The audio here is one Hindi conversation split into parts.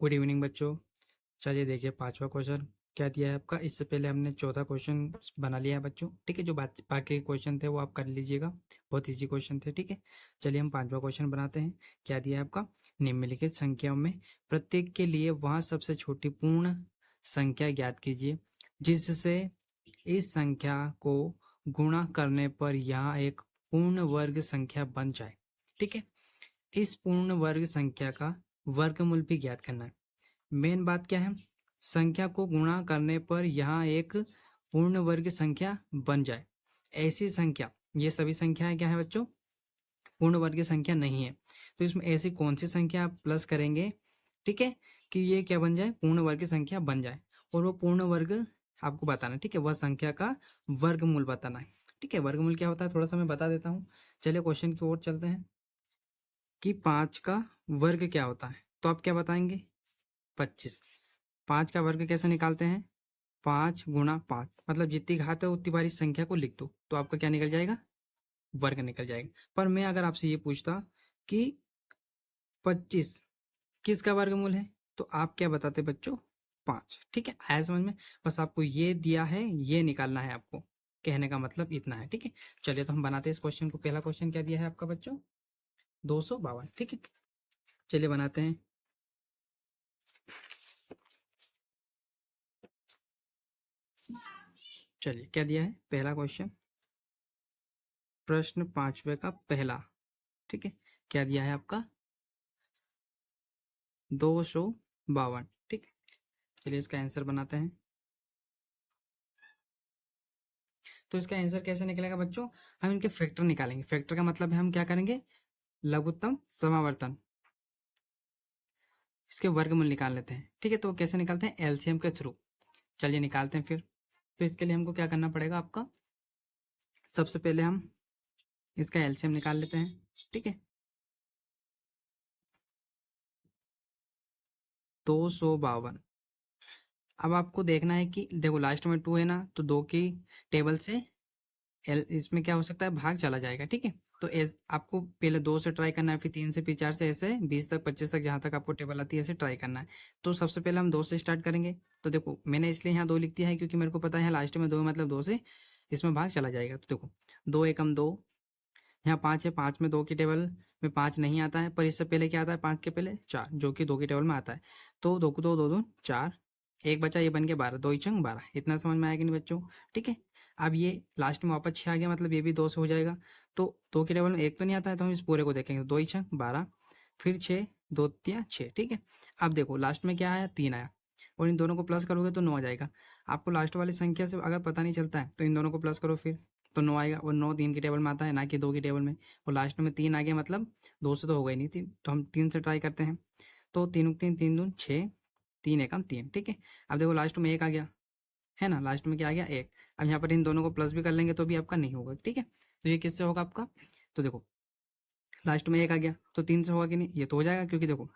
गुड इवनिंग बच्चों। चलिए देखिए पांचवा क्वेश्चन क्या दिया है आपका। इससे पहले हमने चौथा क्वेश्चन बना लिया है बच्चों, ठीक है। जो बाकी क्वेश्चन थे वो आप कर लीजिएगा, बहुत इजी क्वेश्चन थे, ठीक है। चलिए हम पांचवा क्वेश्चन बनाते हैं। क्या दिया है आपका, निम्नलिखित संख्याओं में प्रत्येक के लिए वह सबसे छोटी पूर्ण संख्या ज्ञात कीजिए जिससे इस संख्या को गुणा करने पर यह एक पूर्ण वर्ग संख्या बन जाए, ठीक है। इस पूर्ण वर्ग संख्या का वर्गमूल भी ज्ञात करना है। मेन बात क्या है, संख्या को गुणा करने पर यहाँ एक पूर्ण वर्ग संख्या बन जाए। ऐसी संख्या, ये सभी संख्याएं क्या है बच्चों, पूर्ण वर्ग संख्या नहीं है। तो इसमें ऐसी कौन सी संख्या आप प्लस करेंगे, ठीक है, कि ये क्या बन जाए, पूर्ण वर्ग संख्या बन जाए। और वो पूर्ण वर्ग आपको बताना है, ठीक है। वह संख्या का वर्गमूल बताना है, ठीक है। वर्गमूल क्या होता है थोड़ा सा मैं बता देता हूँ। चलिए क्वेश्चन की ओर चलते हैं कि 5 का वर्ग क्या होता है। तो आप क्या बताएंगे, 25। 5 का वर्ग कैसे निकालते हैं, 5 गुणा 5, मतलब जितनी घात है उतनी बार इस संख्या को लिख दो तो आपका क्या निकल जाएगा, वर्ग निकल जाएगा। पर मैं अगर आपसे ये पूछता कि 25 किसका वर्गमूल है, तो आप क्या बताते बच्चों, 5, ठीक है। आया समझ में, बस आपको ये दिया है, ये निकालना है आपको, कहने का मतलब इतना है, ठीक है। चलिए तो हम बनाते हैं इस क्वेश्चन को। पहला क्वेश्चन क्या दिया है आपका बच्चों, 252, ठीक है। चलिए बनाते हैं। चलिए क्या दिया है, पहला क्वेश्चन, प्रश्न पांचवे का पहला, ठीक है। क्या दिया है आपका, 252, ठीक है। चलिए इसका आंसर बनाते हैं। तो इसका आंसर कैसे निकलेगा बच्चों, हम इनके फैक्टर निकालेंगे। फैक्टर का मतलब है हम क्या करेंगे, लघुत्तम समावर्तन, इसके वर्गमूल निकाल लेते हैं, ठीक है। तो कैसे निकालते हैं, एलसीएम के थ्रू। चलिए निकालते हैं फिर। तो इसके लिए हमको क्या करना पड़ेगा आपका, सबसे पहले हम इसका एलसीएम निकाल लेते हैं, ठीक है। 252। अब आपको देखना है कि देखो लास्ट में 2 है ना, तो 2 की टेबल से एल इसमें क्या हो सकता है, भाग चला जाएगा, ठीक है। तो आपको पहले 2 से ट्राई करना है, फिर 3 से, फिर 4 से, ऐसे 20 तक 25 तक जहाँ तक आपको टेबल आती है ऐसे ट्राई करना है। तो सबसे पहले हम 2 से स्टार्ट करेंगे। तो देखो मैंने इसलिए यहाँ 2 लिख दिया है क्योंकि मेरे को पता है लास्ट में 2 मतलब 2 से इसमें भाग चला जाएगा। तो देखो 2 एकम 2, यहाँ 5 है, 5 में 2 की टेबल में 5 नहीं आता है, पर इससे पहले क्या आता है, 5 के पहले 4 जो कि 2 की टेबल में आता है। तो 2 को 2, 2 2 4, एक बचा, ये बन के 12, 2 ही चंग 12। इतना समझ में आया कि नहीं बच्चों, ठीक है। अब ये लास्ट में वापस 6 आ गया, मतलब ये भी 2 से हो जाएगा। तो 2 की टेबल में एक तो नहीं आता है, तो हम इस पूरे को देखेंगे, 2 ही चंग 12, फिर 6, 2 तिया 6, ठीक है। अब देखो लास्ट में क्या आया, 3 आया, और इन दोनों को प्लस करोगे तो 9 आ जाएगा। आपको लास्ट वाली संख्या से अगर पता नहीं चलता है तो इन दोनों को प्लस करो फिर, तो 9 आएगा। और 9 3 की टेबल में आता है, ना कि 2 की टेबल में। और लास्ट में 3 आ गया, मतलब 2 से तो हो गई नहीं थी, तो हम 3 से ट्राई करते हैं। तो 3 3 3 दून 6, 3 एकम 3, ठीक है। अब देखो लास्ट में 1 आ गया, है ना, लास्ट में क्या आ गया, 1। अब यहाँ पर इन दोनों को प्लस भी कर लेंगे तो भी आपका नहीं होगा, ठीक है। तो ये किससे होगा आपका, तो देखो लास्ट में 1 आ गया तो 3 से होगा कि नहीं, ये तो हो जाएगा, क्योंकि देखो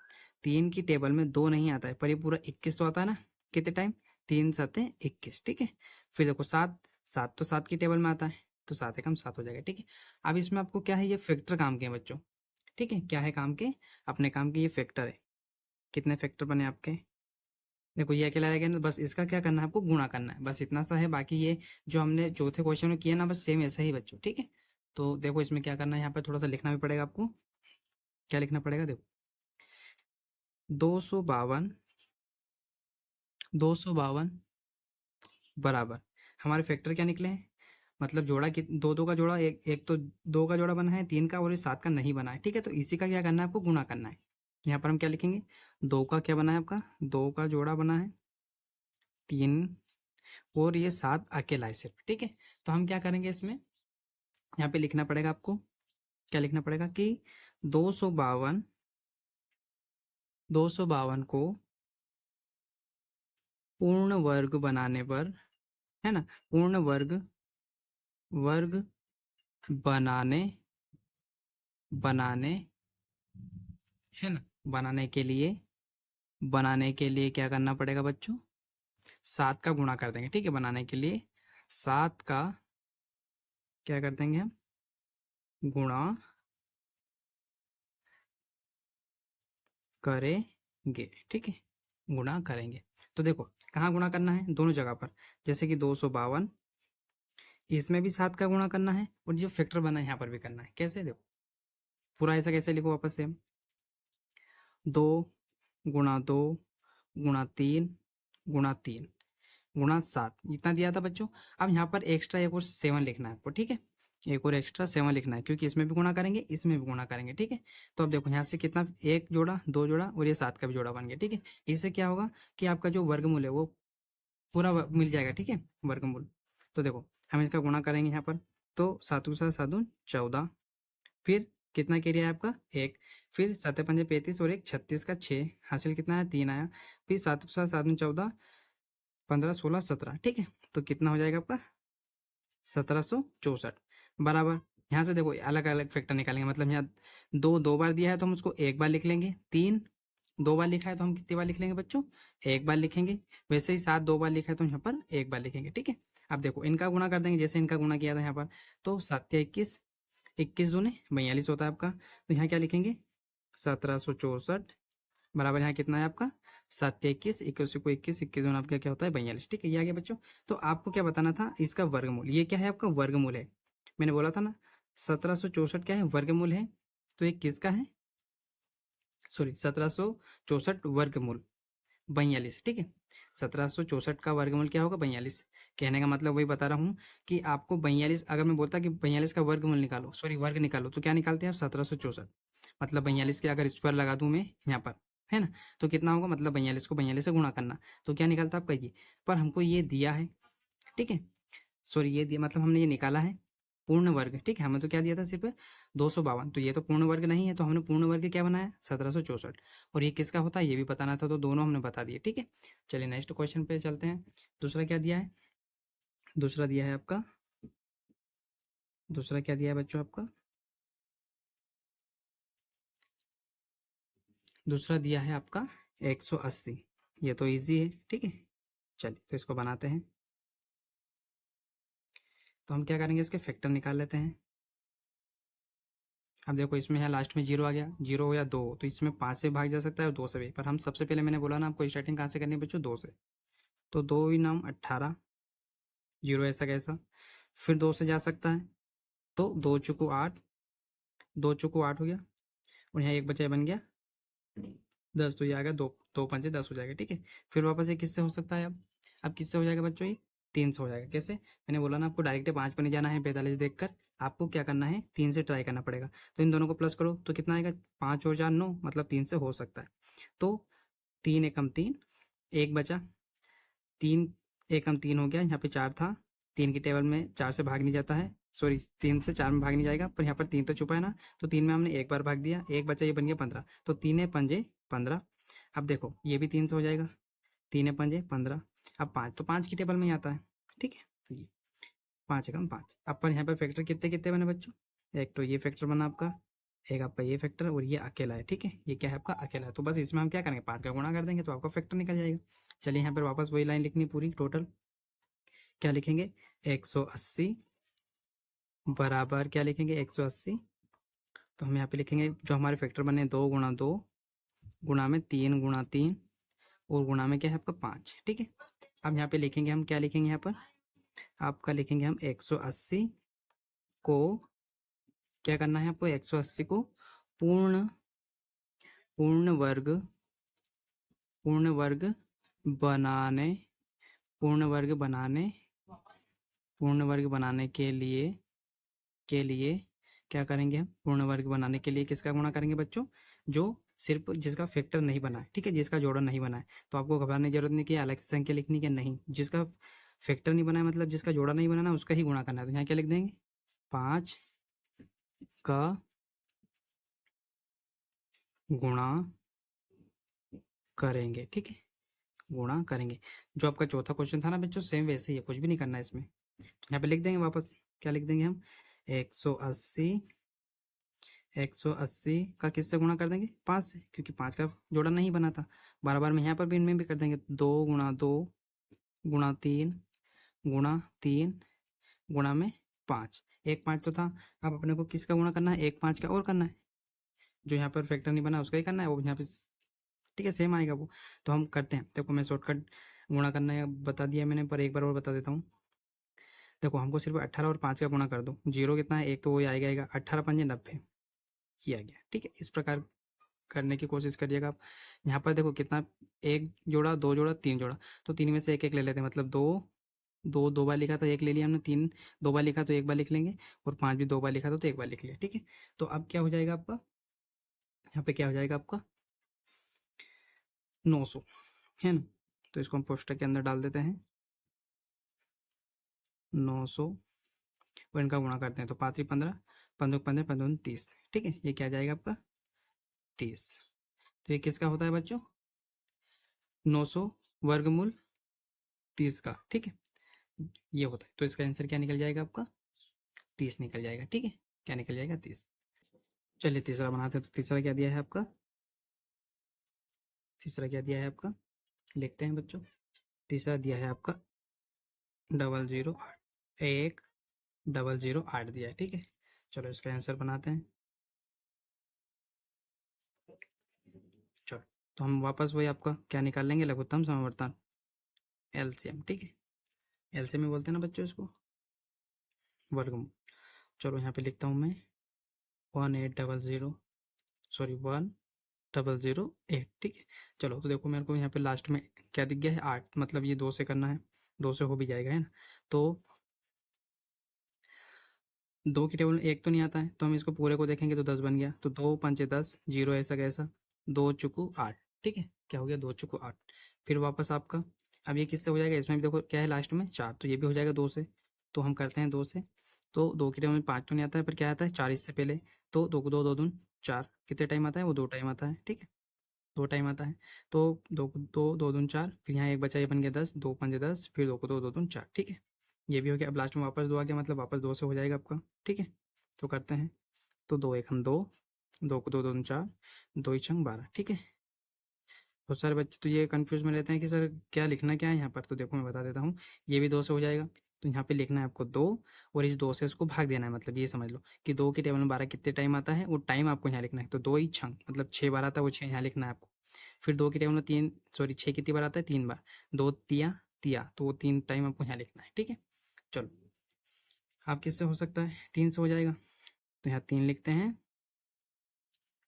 3 की टेबल में 2 नहीं आता है, पर ये पूरा 21 तो आता है ना, कितने टाइम, 3 7 21, ठीक है। फिर देखो 7, 7 तो 7 की टेबल में आता है, तो 7 एकम 7 हो जाएगा, ठीक है। अब इसमें आपको क्या है, ये फैक्टर काम के हैं बच्चों, ठीक है। क्या है काम के, अपने काम के ये फैक्टर है। कितने फैक्टर बने आपके, देखो ये अकेला रह गया ना, बस इसका क्या करना है, आपको गुणा करना है, बस इतना सा है। बाकी ये जो हमने चौथे क्वेश्चन में किया ना, बस सेम ऐसा ही बच्चों, ठीक है। तो देखो इसमें क्या करना है, यहाँ पर थोड़ा सा लिखना भी पड़ेगा आपको। क्या लिखना पड़ेगा, देखो 252, 252 बराबर, हमारे फैक्टर क्या निकले हैं, मतलब जोड़ा कि दो दो का जोड़ा, एक एक तो 2 का जोड़ा बना है, 3 का, और ये 7 का नहीं बना है, ठीक है। तो इसी का क्या करना है, आपको गुणा करना है। यहाँ पर हम क्या लिखेंगे, 2 का क्या बना है आपका, 2 का जोड़ा बना है 3, और ये 7 अकेला है सिर्फ, ठीक है। तो हम क्या करेंगे इसमें, यहाँ पे लिखना पड़ेगा आपको, क्या लिखना पड़ेगा कि 252, 252 को पूर्ण वर्ग बनाने पर, है ना, पूर्ण वर्ग, वर्ग बनाने, बनाने, है ना, बनाने के लिए, बनाने के लिए क्या करना पड़ेगा बच्चों, 7 का गुणा कर देंगे, ठीक है। बनाने के लिए 7 का क्या कर देंगे हम, गुणा करेंगे, ठीक है। गुणा करेंगे। तो देखो कहाँ गुणा करना है, दोनों जगह पर। जैसे कि 252, इसमें भी 7 का गुणा करना है और जो फैक्टर बना है यहाँ पर भी करना है। कैसे, देखो पूरा ऐसा कैसे लिखो वापस से हम, 2 गुणा 3 गुणा 3 गुणा 7, इतना दिया था बच्चों। अब यहाँ पर एक्स्ट्रा एक और 7 लिखना है आपको, ठीक है। एक और एक्स्ट्रा 7 लिखना है, क्योंकि इसमें भी गुणा करेंगे, इसमें भी गुणा करेंगे, ठीक है। तो अब देखो यहाँ से कितना, एक जोड़ा, दो जोड़ा और ये 7 का भी जोड़ा बन गया, ठीक है। इससे क्या होगा कि आपका जो वर्गमूल है वो पूरा मिल जाएगा, ठीक है, वर्गमूल। तो देखो हम इसका गुणा करेंगे यहाँ पर, तो 7 7 7 14, फिर कितना कैरी आया आपका, एक, फिर 7 पंजे 35 और एक 36 का 6, हासिल कितना आया, 3 आया, फिर 7 7 7 14 15 16 17, ठीक है। तो कितना हो जाएगा आपका 1764 बराबर। यहाँ से देखो अलग अलग फैक्टर निकालेंगे, मतलब यहाँ दो बार दिया है तो हम उसको एक बार लिख लेंगे, 3 दो बार लिखा है तो हम कितनी बार लिख लेंगे बच्चों, एक बार लिखेंगे। वैसे ही 7 दो बार लिखा है तो यहाँ पर एक बार लिखेंगे, ठीक है। अब देखो इनका गुणा कर देंगे, जैसे इनका गुणा किया था यहाँ पर, तो 7 या 21, 21 दूने 42 होता है आपका। तो यहाँ क्या लिखेंगे, 1764 बराबर, यहाँ कितना है आपका 7 या 21, 21 को 21, 21 दूना आपका क्या होता है 42, ठीक है। ये आ गया बच्चों। तो आपको क्या बताना था, इसका वर्गमूल, ये क्या है आपका वर्गमूल है। मैंने बोला था ना 1764 क्या है, वर्गमूल है। तो ये किसका है, सॉरी 1764 वर्गमूल 42, ठीक है। 1764 का वर्गमूल क्या होगा 42। कहने का मतलब वही बता रहा हूँ कि आपको 42, अगर मैं बोलता कि 42 का वर्गमूल निकालो, सॉरी वर्ग निकालो, तो क्या निकालते हैं आप 1764। मतलब 42 के अगर स्क्वायर लगा दूं मैं यहाँ पर, है ना, तो कितना होगा, मतलब 42 को 42 से गुणा करना, तो क्या निकलता आपका ये। पर हमको ये दिया है, ठीक है, सॉरी ये दिया, मतलब हमने ये निकाला है पूर्ण वर्ग, ठीक है। हमें तो क्या दिया था सिर्फ 252, तो ये तो पूर्ण वर्ग नहीं है, तो हमने पूर्ण वर्ग क्या बनाया 1764। और ये किसका होता है ये भी बताना था, तो दोनों हमने बता दिए, ठीक है। चलिए नेक्स्ट क्वेश्चन पे चलते हैं। दूसरा क्या दिया है, दूसरा दिया है आपका, दूसरा क्या दिया है बच्चों आपका, दूसरा दिया है आपका 180। ये तो इजी है, ठीक है। चलिए तो इसको बनाते हैं। तो हम क्या करेंगे, इसके फैक्टर निकाल लेते हैं। अब देखो इसमें है लास्ट में जीरो आ गया, जीरो हो या दो, तो इसमें 5 से भाग जा सकता है और 2 से भी। पर हम सबसे पहले मैंने बोला ना आपको स्टार्टिंग कहाँ से करनी है बच्चों, 2 से। तो 2 ही नाम 18, जीरो ऐसा कैसा, फिर 2 से जा सकता है, तो 2 चुको 8, 2 चुको 8 हो गया, और यहाँ एक बचा बन गया 10, तो ये आ गया 2, 2 पंजे 10 हो जाएगा, ठीक है। फिर वापस ये किससे हो सकता है, अब किससे हो जाएगा बच्चों, ये 3 से हो जाएगा। कैसे, मैंने बोला ना आपको डायरेक्ट 5 पर नहीं जाना है 45 देखकर, आपको क्या करना है 3 से ट्राई करना पड़ेगा। तो इन दोनों को प्लस करो तो कितना आएगा, 5 और 4 9, मतलब 3 से हो सकता है। तो 3 एकम 3, एक बचा, 3 एकम 3 हो गया, यहाँ पे 4 था, 3 की टेबल में 4 से भाग नहीं जाता है, सॉरी 3 से 4 में भाग नहीं जाएगा, पर यहाँ पर 3 तो छुपा है ना, तो 3 में हमने एक बार भाग दिया, एक बचा, ये बन गया 15, तो 3 है पंजे 15। अब देखो ये भी 3 से हो जाएगा, 3 है पंजे 15। अब 5 तो 5 की टेबल में ही आता है, ठीक है। तो ये 5 एकम 5। अब पर यहाँ पर फैक्टर कितने कितने बने बच्चों, एक तो ये फैक्टर बना आपका, एक आपका ये फैक्टर, और ये अकेला है, ठीक है। ये क्या है आपका अकेला है, तो बस इसमें हम क्या करेंगे 5 का गुणा कर देंगे तो आपका फैक्टर निकल जाएगा। चलिए यहाँ पर वापस वही लाइन लिखनी पूरी टोटल, क्या लिखेंगे 180 बराबर, क्या लिखेंगे 180, तो हम यहाँ पे लिखेंगे जो हमारे फैक्टर बने 2 गुणा 2 गुणा में 3 गुणा 3 और गुणा में क्या है आपका 5, ठीक है। अब यहाँ पे लिखेंगे हम, क्या लिखेंगे यहाँ पर आपका, लिखेंगे हम 180 को, क्या करना है आपको 180 को पूर्ण पूर्ण वर्ग पूर्ण वर्ग बनाने पूर्ण वर्ग बनाने पूर्ण वर्ग बनाने के लिए क्या करेंगे हम, पूर्ण वर्ग बनाने के लिए किसका गुणा करेंगे बच्चों, जो सिर्फ जिसका फैक्टर नहीं बना है, ठीक है, जिसका जोड़ा नहीं बना है। तो आपको घबराने की जरूरत नहीं कि अलग से संख्या लिखनी है, नहीं, जिसका फैक्टर नहीं बना है मतलब जिसका जोड़ा नहीं बना ना, उसका ही गुणा करना है। तो यहाँ क्या लिख देंगे 5 का गुणा करेंगे, ठीक है, गुणा करेंगे। जो आपका चौथा क्वेश्चन था ना बच्चों, सेम वैसे ही है, कुछ भी नहीं करना है इसमें। तो यहाँ पे लिख देंगे वापस, क्या लिख देंगे हम 180 180 का किससे गुणा कर देंगे 5 से, क्योंकि 5 का जोड़ा नहीं बना था। बार बार में यहाँ पर भी इनमें भी कर देंगे, 2 गुणा 2 गुणा 3 गुणा 3 गुणा में 5, एक 5 तो था। अब अपने को किसका गुणा करना है, एक 5 का और करना है, जो यहाँ पर फैक्टर नहीं बना उसका ही करना है, वो यहाँ पे ठीक है, सेम आएगा वो। तो हम करते हैं, देखो मैं शॉर्टकट गुणा करना है बता दिया मैंने, पर एक बार और बता देता हूँ। देखो हमको सिर्फ 18 और 5 का गुणा कर दो, जीरो कितना है, एक तो वही आएगा 18 पंजे 90, ये आ गया। ठीक है, इस प्रकार करने की कोशिश करिएगा आप। यहाँ पर देखो कितना, एक जोड़ा, दो जोड़ा, तीन जोड़ा, तो तीन में से एक एक ले लेते हैं, मतलब दो, दो दो बार लिखा था एक ले लिया हमने, तीन दो बार लिखा तो एक बार लिख लेंगे, और पाँच भी दो बार लिखा था तो एक बार लिख लिया। ठीक है, तो अब क्या हो जाएगा आपका, यहाँ पे क्या हो जाएगा आपका 900, है ना। तो इसको हम कोष्टक के अंदर डाल देते हैं 900, और इनका गुणा करते हैं, तो पाँच 15, 15 15 15 30। ठीक है, ये क्या जाएगा आपका 30। तो ये किसका होता है बच्चों, 900 वर्गमूल 30 का। ठीक है, ये होता है, तो इसका आंसर क्या निकल जाएगा आपका 30 निकल जाएगा। ठीक है, क्या निकल जाएगा 30। चलिए तीसरा बनाते हैं, तो तीसरा क्या दिया है आपका, तीसरा क्या दिया है आपका, लिखते हैं बच्चों। तीसरा दिया है आपका 008, 1008 दिया है। ठीक है, चलो इसका आंसर बनाते हैं। चलो, तो हम वापस वही आपका क्या निकाल लेंगे, लघुत्तम समावर्तन, एलसीएम। ठीक है, एलसीएम में बोलते हैं ना बच्चों इसको, वर्गमूल। चलो यहाँ पे लिखता हूँ मैं 1800, सॉरी 1008। ठीक है, चलो तो देखो मेरे को यहाँ पे लास्ट में क्या दिख गया है 8, मतलब ये 2 से करना है, 2 से हो भी जाएगा, है ना। तो 2 की टेबल में 1 तो नहीं आता है, तो हम इसको पूरे को देखेंगे तो 10 बन गया, तो 2 पंचे 10, जीरो ऐसा कैसा, 2 चुकू 8। ठीक है, क्या हो गया 2 चुकू 8। फिर वापस आपका, अब ये किससे हो जाएगा, इसमें भी देखो क्या है लास्ट में 4, तो ये भी हो जाएगा 2 से। तो हम करते हैं 2 से, तो 2 की टेबल में 5 तो नहीं आता है, पर क्या आता है 4 इससे पहले, तो 2 को 2, 2 दून 4, कितने टाइम आता है वो 2 टाइम आता है। ठीक है, 2 टाइम आता है, तो 2 को 2, 2 दून 4, फिर यहाँ एक बचा, ये बन गया 10, 2 पंजे 10, फिर 2 को 2, 2 दून 4। ठीक है, ये भी हो गया। अब लास्ट में वापस 2 आ गया, मतलब वापस 2 से हो जाएगा आपका। ठीक है, तो करते हैं, तो 2 एक हम 2, 2 को 2, 2 दून 4, 2 ही छंग 12। ठीक है, बहुत सारे बच्चे तो ये कन्फ्यूज में रहते हैं कि सर क्या लिखना क्या है यहाँ पर, तो देखो मैं बता देता हूँ। ये भी 2 से हो जाएगा, तो यहाँ पे लिखना है आपको 2, और इस 2 से इसको भाग देना है, मतलब ये समझ लो कि 2 की टेबल में 12 कितने टाइम आता है, वो टाइम आपको यहाँ लिखना है, तो 2 ही छंग, मतलब 6 बार आता है वो 6 यहाँ लिखना है आपको। फिर 2 की टेबल में 3, सॉरी 6 कितनी बार आता है 3 बार, 2 तिया तिया, तो वो 3 टाइम आपको यहाँ लिखना है। ठीक है, चलो आप किससे हो सकता है 3 से हो जाएगा, तो यहाँ 3 लिखते हैं,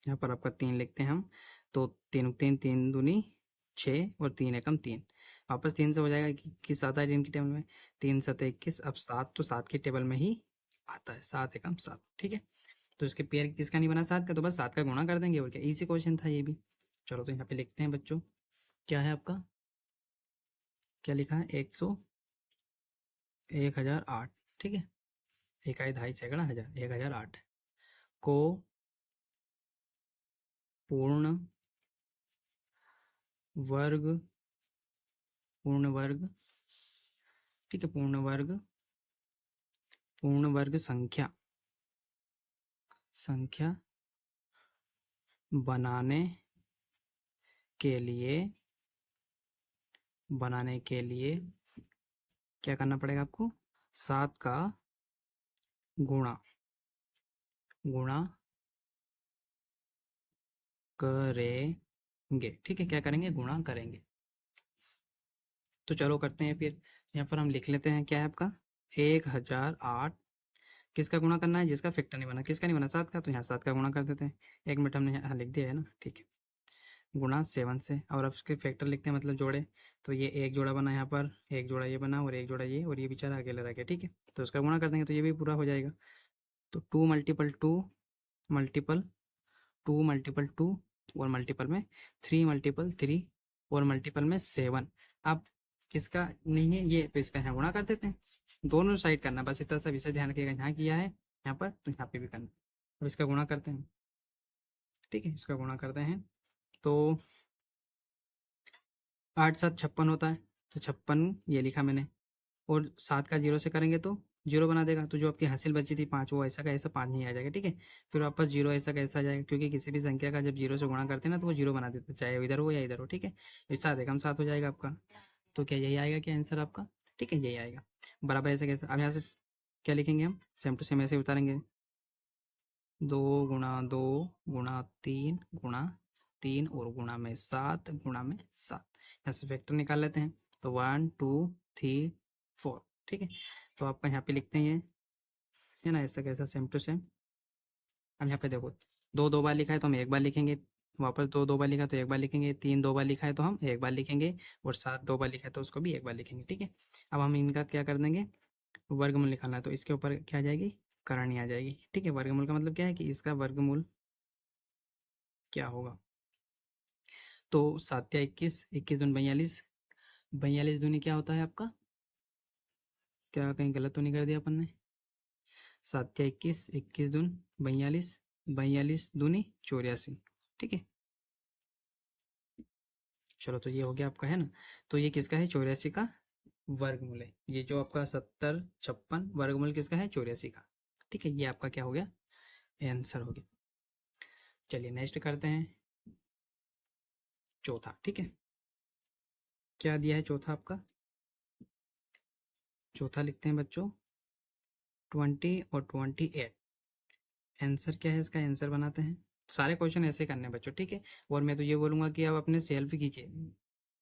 यहाँ पर आपका 3 लिखते हैं हम, तो 3 3 3 दूनी 6, और 3 एकम 3, वापस 3 से हो जाएगा कि किस आता है 3 की टेबल में, 3 7 21, अब 7 तो 7 की टेबल में ही आता है, 7 एकम 7। ठीक है, तो इसके पेयर किसका नहीं बना 7 का, तो बस 7 का गुणा कर देंगे, और क्या, इजी क्वेश्चन था ये भी। चलो तो यहाँ पे लिखते हैं बच्चों, क्या है आपका, क्या लिखा है 1008। ठीक है, इकाई ढाई सैकड़ा हजार 1008 को पूर्ण वर्ग, पूर्ण वर्ग, ठीक है, पूर्ण वर्ग संख्या, संख्या बनाने के लिए, बनाने के लिए क्या करना पड़ेगा आपको, 7 का गुणा, गुणा करेंगे। ठीक है, क्या करेंगे, गुणा करेंगे। तो चलो करते हैं फिर, यहाँ पर हम लिख लेते हैं क्या है आपका 1008, किसका गुणा करना है, जिसका फैक्टर नहीं बना, किसका नहीं बना 7 का, तो यहाँ 7 का गुणा कर देते हैं। 1 मिनट हमने यहाँ लिख दिया है ना। ठीक है, गुणा 7 से, और अब उसके फैक्टर लिखते हैं, मतलब जोड़े, तो ये एक जोड़ा बना यहाँ पर, एक जोड़ा ये बना, और एक जोड़ा ये, और ये बेचारा अकेले रह गया। ठीक है, तो उसका गुणा कर देंगे तो ये भी पूरा हो जाएगा। तो 2 मल्टीपल 2 मल्टीपल 2 मल्टीपल 2, और मल्टीपल में 3 मल्टीपल 3, और मल्टीपल में 7। अब किसका नहीं है ये, तो इसका यहाँ गुणा कर देते हैं, दोनों साइड करना, बस इतना सा विषय ध्यान रखिएगा, यहाँ किया है यहाँ पर, तो यहाँ पे भी करना। अब इसका गुणा करते हैं। ठीक है, इसका गुणा करते हैं, तो 8 7 56 होता है, तो 56 ये लिखा मैंने, और 7 का 0 से करेंगे तो 0 बना देगा, तो जो आपकी हासिल बची थी 5, वो ऐसा का ऐसा 5 नहीं आ जाएगा। ठीक है, फिर वापस 0 ऐसा का ऐसा आ जाएगा, क्योंकि किसी भी संख्या का जब 0 से गुणा करते हैं ना, तो वो 0 बना देते हैं, चाहे वो इधर हो या इधर हो। ठीक है, फिर 7 एकम 7 हो जाएगा आपका, तो क्या यही आएगा क्या आंसर आपका। ठीक है, यही आएगा, बराबर ऐसा कैसा। अब यहाँ से क्या लिखेंगे हम, सेम टू सेम ऐसे उतारेंगे, 2 गुणा 2 गुणा 3 गुणा 3 और गुणा में 7 गुणा में 7। यहाँ से फैक्टर निकाल लेते हैं। तो 1 2 3 4, ठीक है। तो आपका यहाँ पे लिखते हैं ये, है ना, ऐसा कैसा सेम टू सेम। अब यहाँ पे देखो, दो दो बार लिखा है तो हम एक बार लिखेंगे, वापस दो दो बार लिखा तो एक बार लिखेंगे, 3 दो बार लिखा है तो हम एक बार लिखेंगे, और 7 दो बार लिखा है तो उसको भी एक बार लिखेंगे, ठीक है। अब हम इनका क्या कर देंगे, वर्गमूल निकालना है, तो इसके ऊपर क्या आ जाएगी, करणी आ जाएगी, ठीक है। वर्गमूल का मतलब क्या है कि इसका वर्गमूल क्या होगा। तो 7 या 21, 21 दूनी 42, 42 दूनी क्या होता है आपका, क्या कहीं गलत तो नहीं कर दिया अपन ने। 7 या 21, 21 दून 42, 42 दूनी 84, ठीक है। चलो तो ये हो गया आपका, है ना। तो ये किसका है, 84 का वर्गमूल है। ये जो आपका 70 56 वर्गमूल किसका है, 84 का, ठीक है। ये आपका क्या हो गया, आंसर हो गया। चलिए नेक्स्ट करते हैं चौथा, ठीक है। क्या दिया है चौथा आपका, चौथा लिखते हैं बच्चों 20 और 28। आंसर क्या है इसका, आंसर बनाते हैं। सारे क्वेश्चन ऐसे करने हैं बच्चों, ठीक है। और मैं तो ये बोलूँगा कि आप अपने सेल्फ कीजिए,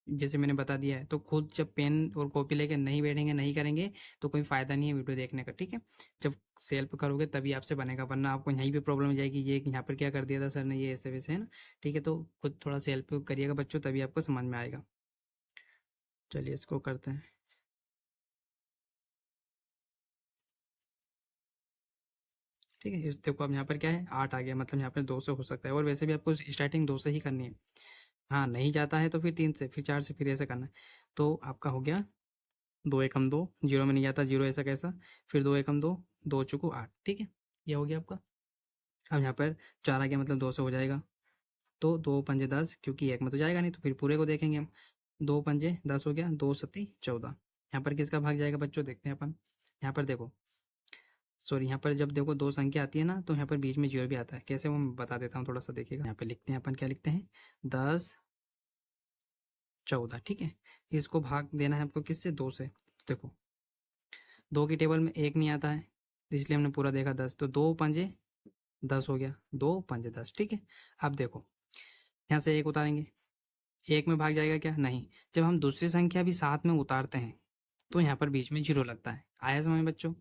जैसे मैंने बता दिया है। तो खुद जब पेन और कॉपी लेके नहीं बैठेंगे, नहीं करेंगे, तो कोई फ़ायदा नहीं है वीडियो देखने का, ठीक है। जब सेल्फ करोगे तभी आपसे बनेगा, वरना आपको यहीं पे प्रॉब्लम हो जाएगी, ये यहाँ पर क्या कर दिया था सर ने, ये ऐसे वैसे, है ना, ठीक है। तो खुद थोड़ा सेल्फ करिएगा बच्चों, तभी आपको समझ में आएगा। चलिए इसको करते हैं, ठीक है। इस देखो अब यहाँ पर क्या है, 8 आ गया, मतलब यहाँ पर 2 से हो सकता है, और वैसे भी आपको स्टार्टिंग 2 से ही करनी है। हाँ, नहीं जाता है तो फिर 3 से, फिर 4 से, फिर ऐसे करना है। तो आपका हो गया 2 एकम 2, जीरो में नहीं जाता, जीरो ऐसा कैसा, फिर 2 एकम 2, 2 चौको 8, ठीक है। ये हो गया आपका। अब यहाँ पर 4 आ गया, मतलब 2 से हो जाएगा। तो 2 पंजे 10, क्योंकि एक में तो जाएगा नहीं, तो फिर पूरे को देखेंगे हम। 2 पंजे 10 हो गया, 2 सत्ती 14। यहाँ पर किसका भाग जाएगा बच्चों, देखते हैं अपन। यहाँ पर देखो, सॉरी, यहाँ पर जब देखो 2 संख्या आती है ना, तो यहाँ पर बीच में जीरो भी आता है। कैसे, वो मैं बता देता हूँ, थोड़ा सा देखिएगा। यहाँ पे लिखते हैं अपन, क्या लिखते हैं, 10 14, ठीक है। इसको भाग देना है आपको किससे, 2 से। तो देखो 2 की टेबल में 1 नहीं आता है, तो इसलिए हमने पूरा देखा 10, तो 2 पंजे 10 हो गया, 2 पंजे 10, ठीक है। अब देखो यहाँ से 1 उतारेंगे, 1 में भाग जाएगा क्या, नहीं। जब हम दूसरी संख्या भी साथ में उतारते हैं, तो यहाँ पर बीच में जीरो लगता है। आया समझ में बच्चों।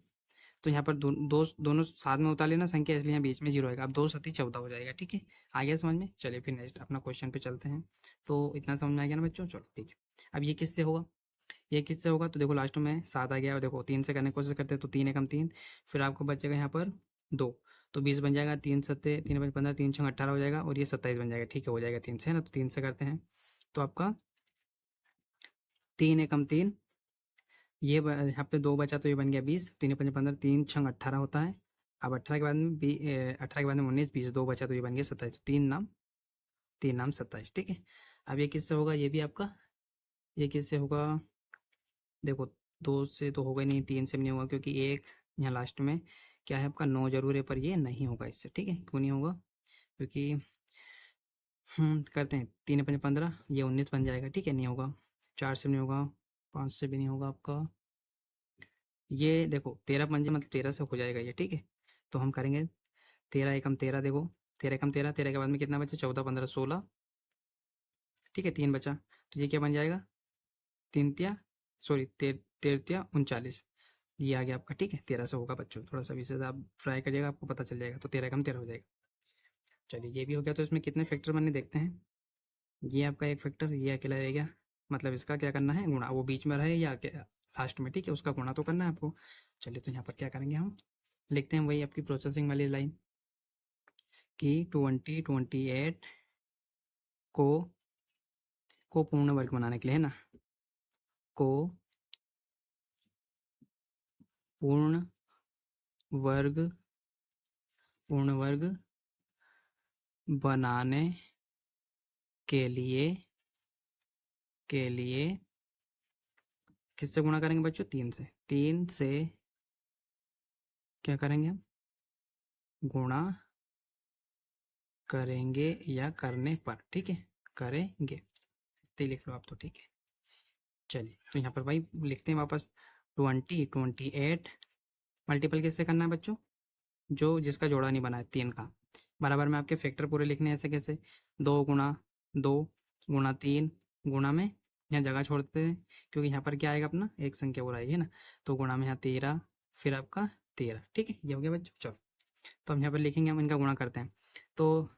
तो यहाँ पर दोनों साथ में उतार लेना संख्या, इसलिए यहाँ बीच में जीरो आएगा। अब 2 सत्ती 14 हो जाएगा, ठीक है। आ गया समझ में। चलिए फिर नेक्स्ट अपना क्वेश्चन पे चलते हैं। तो इतना समझ में आ गया ना बच्चों, चलो ठीक है। अब ये किससे होगा, ये किससे होगा, तो देखो लास्ट में 7 आ गया, और देखो 3 से करने की कोशिश करते हैं, तो 3 एकम 3, फिर आपको बचेगा यहाँ पर 2, तो 20 बन जाएगा, 3 सत्ते 3 5 15, 3 6 18 हो जाएगा, और ये 27 बन जाएगा, ठीक है। हो जाएगा 3 से, है ना। तो 3 से करते हैं, तो आपका 3 एकम 3, ये यहाँ पे 2 बचा, तो ये बन गया 20, 3 5 15, 3 6 18 होता है। अब 18 के बाद में 18 के बाद में 19, 20 2 बचा, तो ये बन गया 27, 3 नाम 27, ठीक है। अब ये किससे होगा, ये भी आपका, ये किससे होगा, देखो 2 से तो होगा ही नहीं, 3 से भी नहीं होगा, क्योंकि एक यहाँ लास्ट में क्या है आपका 9 जरूर है, पर ये नहीं होगा इससे, ठीक है। क्यों नहीं होगा, क्योंकि करते हैं, 3 5 15, ये 19 बन जाएगा, ठीक है। नहीं होगा, 4 से भी नहीं होगा, 5 से भी नहीं होगा आपका। ये देखो 13 पंजे मतलब 13 से हो जाएगा ये, ठीक है। तो हम करेंगे 13 एकम 13, देखो 13 एकम 13, 13 के बाद में कितना बचा, 14 15 16, ठीक है। 3 बचा, तो ये क्या बन जाएगा, 3 तिया, सॉरी 13 तिया 39, ये आ गया आपका, ठीक है। 13 से होगा बच्चों, थोड़ा सा विशेष आप ट्राई करिएगा, आपको पता चल जाएगा। तो 13 कम 13 हो जाएगा। चलिए ये भी हो गया, तो इसमें कितने फैक्टर बनने देखते हैं। ये आपका एक फैक्टर, ये अकेला रह गया, मतलब इसका क्या करना है, गुणा, वो बीच में रहे या लास्ट में, ठीक है, उसका गुणा तो करना है आपको। चलिए तो यहाँ पर क्या करेंगे, हम लिखते हैं वही आपकी प्रोसेसिंग वाली लाइन, कि 28 को पूर्ण वर्ग बनाने के लिए, है ना, को पूर्ण वर्ग बनाने के लिए किससे गुणा करेंगे बच्चों, 3 से। 3 से क्या करेंगे हम, गुणा करेंगे या करने पर, ठीक है, करेंगे, इतने लिख लो आप तो, ठीक है। चलिए तो यहाँ पर भाई लिखते हैं वापस, 28 मल्टीपल किससे करना है बच्चों, जो जिसका जोड़ा नहीं बना है 3 का, बराबर में आपके फैक्टर पूरे लिखने हैं, ऐसे कैसे, 2 गुणा 2 गुणा 3 गुणा में यहाँ जगह छोड़ते हैं क्योंकि यहाँ पर क्या आएगा अपना एक संख्या और आएगी ना, तो गुणा में यहाँ 13 फिर आपका 13। ठीक है, ये हो गया बच्चों। चलो तो हम यहाँ पर लिखेंगे, हम इनका गुणा करते हैं। तो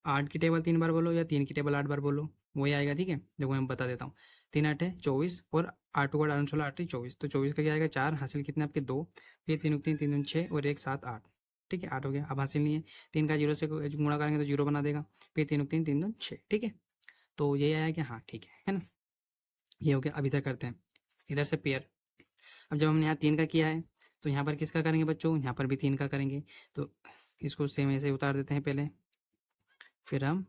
8 की टेबल 3 बार बोलो या 3 की टेबल 8 बार बोलो, वही आएगा। ठीक है, देखो मैं बता देता हूँ। 3 8 है 24 और 8 को 8 16 8 24, तो 24 का क्या आएगा 4, हासिल कितने आपके 2, फिर 3 3 3 6 और 1 7 8। ठीक है, 8 हो गया। अब हासिल नहीं है, 3 का 0 से गुणा करेंगे तो 0 बना देगा, फिर 3 3 3 2 6। ठीक है, तो ये आया कि हाँ ठीक है ना, ये हो गया। अब इधर करते हैं, इधर से पेयर। अब जब हमने यहाँ 3 का किया है तो यहाँ पर किसका करेंगे बच्चों, यहाँ पर भी 3 का करेंगे। तो इसको सेम ऐसे उतार देते हैं पहले, फिर हम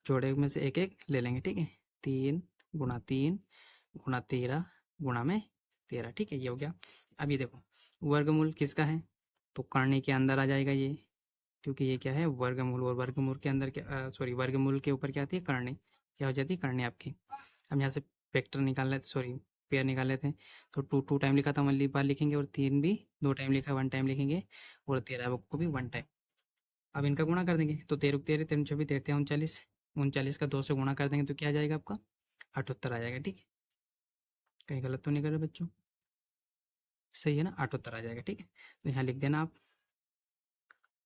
जोड़े में से एक एक ले लेंगे। ठीक है, 3 गुणा 3 गुणा 13 गुणा में 13। ठीक है, ये हो गया। अब ये देखो वर्गमूल किसका है, तो करने के अंदर आ जाएगा ये, क्योंकि ये क्या है वर्गमूल, और वर्गमूल के अंदर क्या सॉरी वर्गमूल के ऊपर क्या आती है करनी, क्या हो जाती है करनी आपकी। हम यहाँ से वेक्टर निकाल लेते, सॉरी पेयर निकाल लेते हैं। तो 2 2 टाइम लिखा था, 1 बार लिखेंगे, और 3 भी 2 टाइम लिखा, 1 टाइम लिखेंगे, और 13 को भी 1 टाइम। अब इनका गुणा कर देंगे, तो 13 13 3 24 13 39, 39 का 2 से गुणा कर देंगे तो क्या आ जाएगा आपका 78 आ जाएगा। ठीक है, कहीं गलत तो नहीं कर रहे बच्चों, सही है ना, 78 आ जाएगा। ठीक है, तो यहाँ लिख देना आप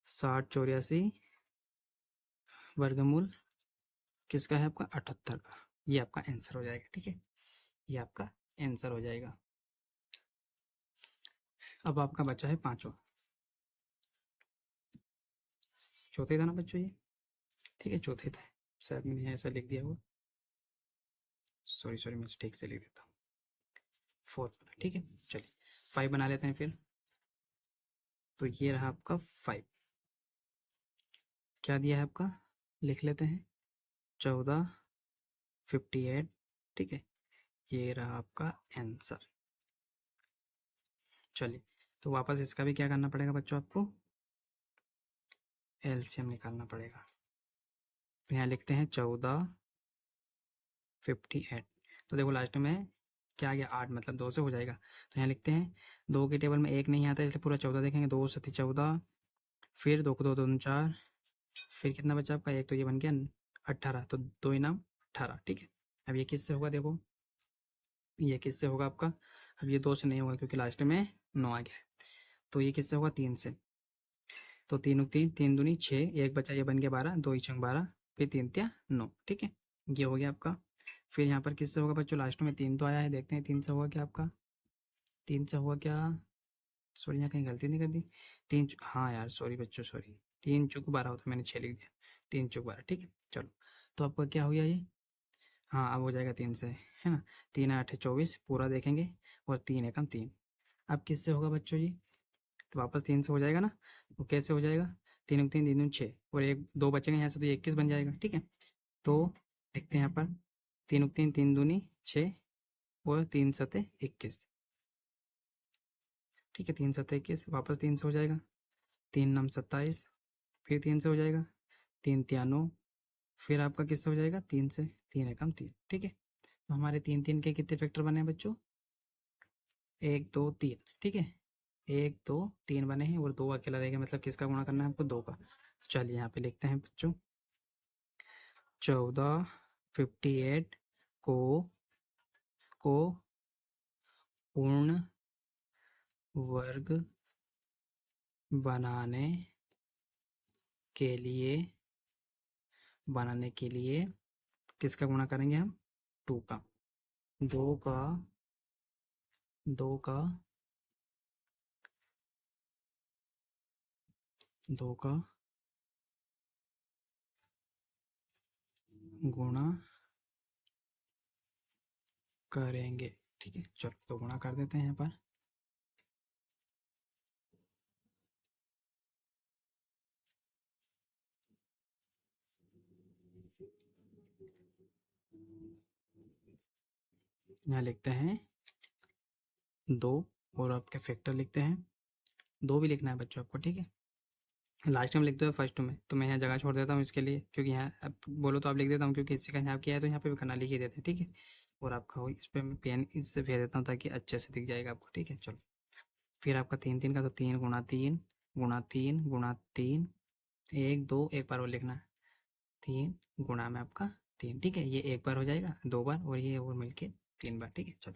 60 84 वर्गमूल किसका है आपका 78 का, ये आपका आंसर हो जाएगा। ठीक है, ये आपका आंसर हो जाएगा। अब आपका बचा है पांचवा, चौथे था ना बच्चों ये, ठीक है चौथे था, शायद मैंने ऐसा लिख दिया हुआ, सॉरी सॉरी मैं ठीक से लिख देता हूँ, फोर्थ वाला। ठीक है, चलिए 5 बना लेते हैं फिर। तो ये रहा आपका 5, क्या दिया है आपका लिख लेते हैं 1458। ठीक है, ये रहा आपका आंसर। चलिए तो वापस इसका भी क्या करना पड़ेगा बच्चों, आपको एलसीएम निकालना पड़ेगा। तो यहाँ लिखते हैं 1458। तो देखो लास्ट में क्या आ गया 8, मतलब 2 से हो जाएगा। तो यहाँ लिखते हैं 2 की टेबल में 1 नहीं आता इसलिए पूरा 14 देखेंगे, 2 सती 14, फिर 2 को 2 2 4, फिर कितना बचा आपका एक, तो ये बन गया 18, तो 2 इनाम 18। ठीक है, अब ये किससे होगा देखो, ये किससे होगा आपका, अब ये 2 से नहीं होगा क्योंकि लास्ट में 9 आ गया है, तो ये किससे होगा 3 से। तो 3 3 3 दूनी 6, एक बचा ये बन गया 12, 2 ही 12, फिर 3 त्या 9। ठीक है, ये हो गया आपका। फिर यहाँ पर किससे होगा बच्चों, लास्ट में 3 तो आया है, देखते हैं 3 से होगा क्या आपका, 3 से होगा क्या, सॉरी यहाँ कहीं गलती नहीं कर दी, हाँ यार सॉरी बच्चों सॉरी, 3 चूक 12 होता, मैंने 6 लिख दिया, 3 चूक 12। ठीक है, चलो तो आपका क्या हो गया ये, हाँ अब हो जाएगा 3 से, है ना, 3 8 24 पूरा देखेंगे, और 3 एकम 3। अब किससे होगा बच्चों ये, तो वापस 3 से हो जाएगा ना, वो कैसे हो जाएगा, 3 3 3 6, और एक 2 बचेंगे यहाँ से तो ये 21 बन जाएगा। ठीक है, तो देखते हैं यहाँ पर 3 3 3 दूनी 6 और 3 सते 21। ठीक है, 3 सते 21, वापस 3 से हो जाएगा, 3 नम 27, फिर 3 से हो जाएगा, 3 त्या 9, फिर आपका किससे हो जाएगा 3 से, 3 एकम 3। ठीक है, तो हमारे 3 3 के कितने फैक्टर बने हैं बच्चों, 1 2 3। ठीक है, 1 2 3 बने हैं, और 2 अकेला रहेगा, मतलब किसका गुणा करना है आपको 2 का। चलिए यहाँ पे लिखते हैं बच्चों 1458 को पूर्ण वर्ग बनाने के लिए किसका गुणा करेंगे हम 2 का, 2 का 2 का 2 का गुणा करेंगे। ठीक है, चलो तो गुणा कर देते हैं यहाँ पर, यहाँ लिखते हैं 2, और आपके फैक्टर लिखते हैं 2 भी लिखना है बच्चों आपको। ठीक है, लास्ट में लिख दो फर्स्ट में, तो मैं यहाँ जगह छोड़ देता हूँ इसके लिए, क्योंकि यहाँ अब बोलो तो आप लिख देता हूँ, क्योंकि इससे का यहाँ किया है तो यहाँ पे भी करना लिख ही देते हैं। ठीक है, और आपका हो इस पर मैं पेन इससे फेर देता हूँ ताकि अच्छे से दिख जाएगा आपको। ठीक है, चलो फिर आपका 3 3 का, तो 3 गुणा 3 गुणा 3 गुणा 3, 1 2 एक बार और लिखना है, 3 गुणा में आपका 3, ठीक है। ये एक बार हो जाएगा, 2 बार, और ये और मिलके 3 बार, ठीक है। चलो,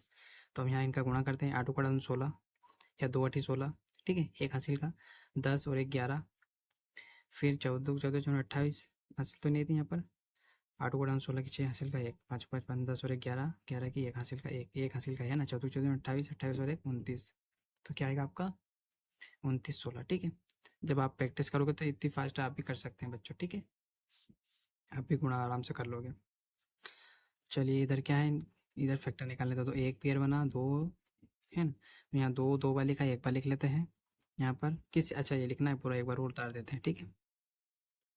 तो हम यहाँ इनका गुणा करते हैं। 8 को 16 या 2 8 16, ठीक है। एक हासिल का 10 और 1 11, फिर 14 14 14 28 हासिल तो नहीं थी यहाँ पर। 8 को 16 की 6 हासिल का 1, 5 5 5 10 और 1 11 11 की 1 हासिल का 1 1 हासिल का है ना। 14 14 28 28 और 1 29, तो क्या आएगा आपका 29 16, ठीक है। जब आप प्रैक्टिस करोगे तो इतनी फास्ट आप भी कर सकते हैं बच्चों, ठीक है। आप भी गुणा आराम से कर लोगे। चलिए, इधर क्या है, इधर फैक्टर निकालने था, तो एक पेयर बना, 2 है ना। यहाँ 2 2 बार लिखा, 1 बार लिख लेते हैं। यहाँ पर किस, अच्छा ये लिखना है पूरा, एक बार और उतार देते हैं, ठीक है।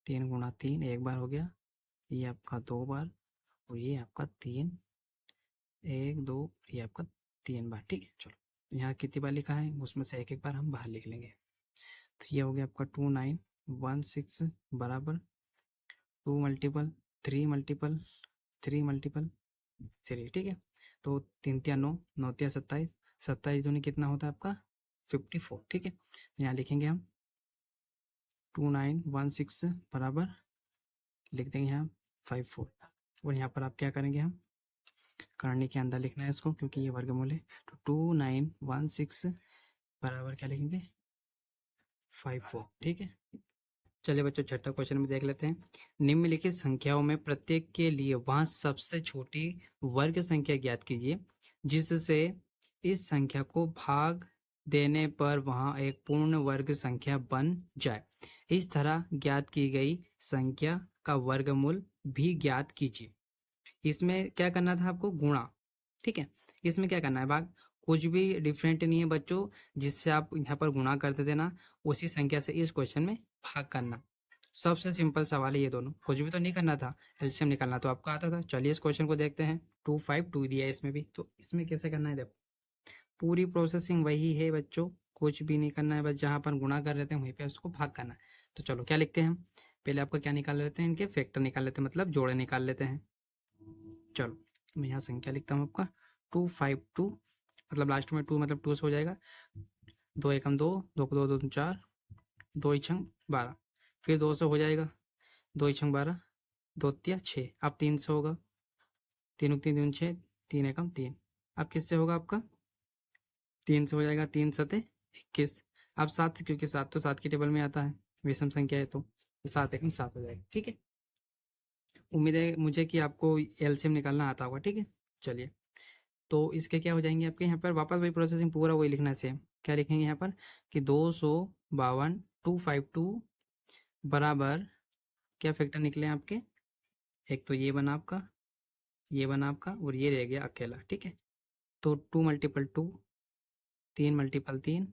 3 गुणा 3 एक बार हो गया, ये आपका 2 बार, और ये आपका 3 1 2, ये आपका 3 बार, ठीक है। चलो, तो यहाँ कितनी बार लिखा है उसमें से एक एक बार हम बाहर लिख लेंगे। तो ये हो गया आपका 2916 बराबर 2 मल्टीपल 3 मल्टीपल 3 मल्टीपल 3, ठीक है। तो 3 तिया 9 9 तिया 27 27 दूनी कितना होता है आपका 54, ठीक है। यहाँ लिखेंगे हम 2916 बराबर, लिख देंगे यहाँ 54, और यहाँ पर आप क्या करेंगे, हम करने के अंदर लिखना है इसको, क्योंकि ये वर्गमूल है। तो 2916 बराबर क्या लिखेंगे 54, ठीक है। चलिए बच्चों, छठा क्वेश्चन में देख लेते हैं। निम्नलिखित संख्याओं में प्रत्येक के लिए वहाँ सबसे छोटी वर्ग संख्या ज्ञात कीजिए जिससे इस संख्या को भाग देने पर वहाँ एक पूर्ण वर्ग संख्या बन जाए। इस तरह ज्ञात की गई संख्या का वर्गमूल भी ज्ञात कीजिए। इसमें क्या करना था आपको, गुणा, ठीक है। इसमें क्या करना है, भाग, कुछ भी डिफरेंट नहीं है बच्चों। जिससे आप यहाँ पर गुणा करते थे ना, उसी संख्या से इस क्वेश्चन में भाग करना। सबसे सिंपल सवाल है ये दोनों, कुछ भी तो नहीं करना था, एलसीएम निकालना तो आपको आता था। चलिए इस क्वेश्चन को देखते हैं। 252 दिया है इसमें भी, तो इसमें कैसे करना है, देखो पूरी प्रोसेसिंग वही है बच्चों, कुछ भी नहीं करना है, बस जहाँ पर गुणा कर लेते हैं वहीं पे उसको भाग करना है। तो चलो क्या लिखते हैं हम, पहले आपका क्या निकाल लेते हैं, इनके फैक्टर निकाल लेते हैं, मतलब जोड़े निकाल लेते हैं। चलो, मैं यहाँ संख्या लिखता हूँ आपका 252, मतलब लास्ट में 2 मतलब 2 से हो जाएगा। 2 एकम 2, 2 को 2 2 4, 2 इछंग 12, फिर 2 से हो जाएगा, 2 इछंग 12, 2 तिया 6, अब 3 से होगा, 3 3 दूनी 6, 3 एकम 3, अब किससे होगा आपका 3 से हो जाएगा, 3 सते 21, अब 7 से, क्योंकि 7 तो 7 की टेबल में आता है, विषम संख्या है, तो 7 एकम 7 हो जाएगा, ठीक है। उम्मीद है मुझे कि आपको एलसीएम निकालना आता होगा, ठीक है। चलिए, तो इसके क्या हो जाएंगे आपके, यहाँ पर वापस वही प्रोसेसिंग पूरा वही लिखना है सेम। क्या लिखेंगे यहाँ पर कि 252 252 बराबर, क्या फैक्टर निकले आपके, एक तो ये बना आपका, ये बना आपका, और ये रह गया अकेला, ठीक है। तो 2 मल्टीपल 2, 3 मल्टीपल 3,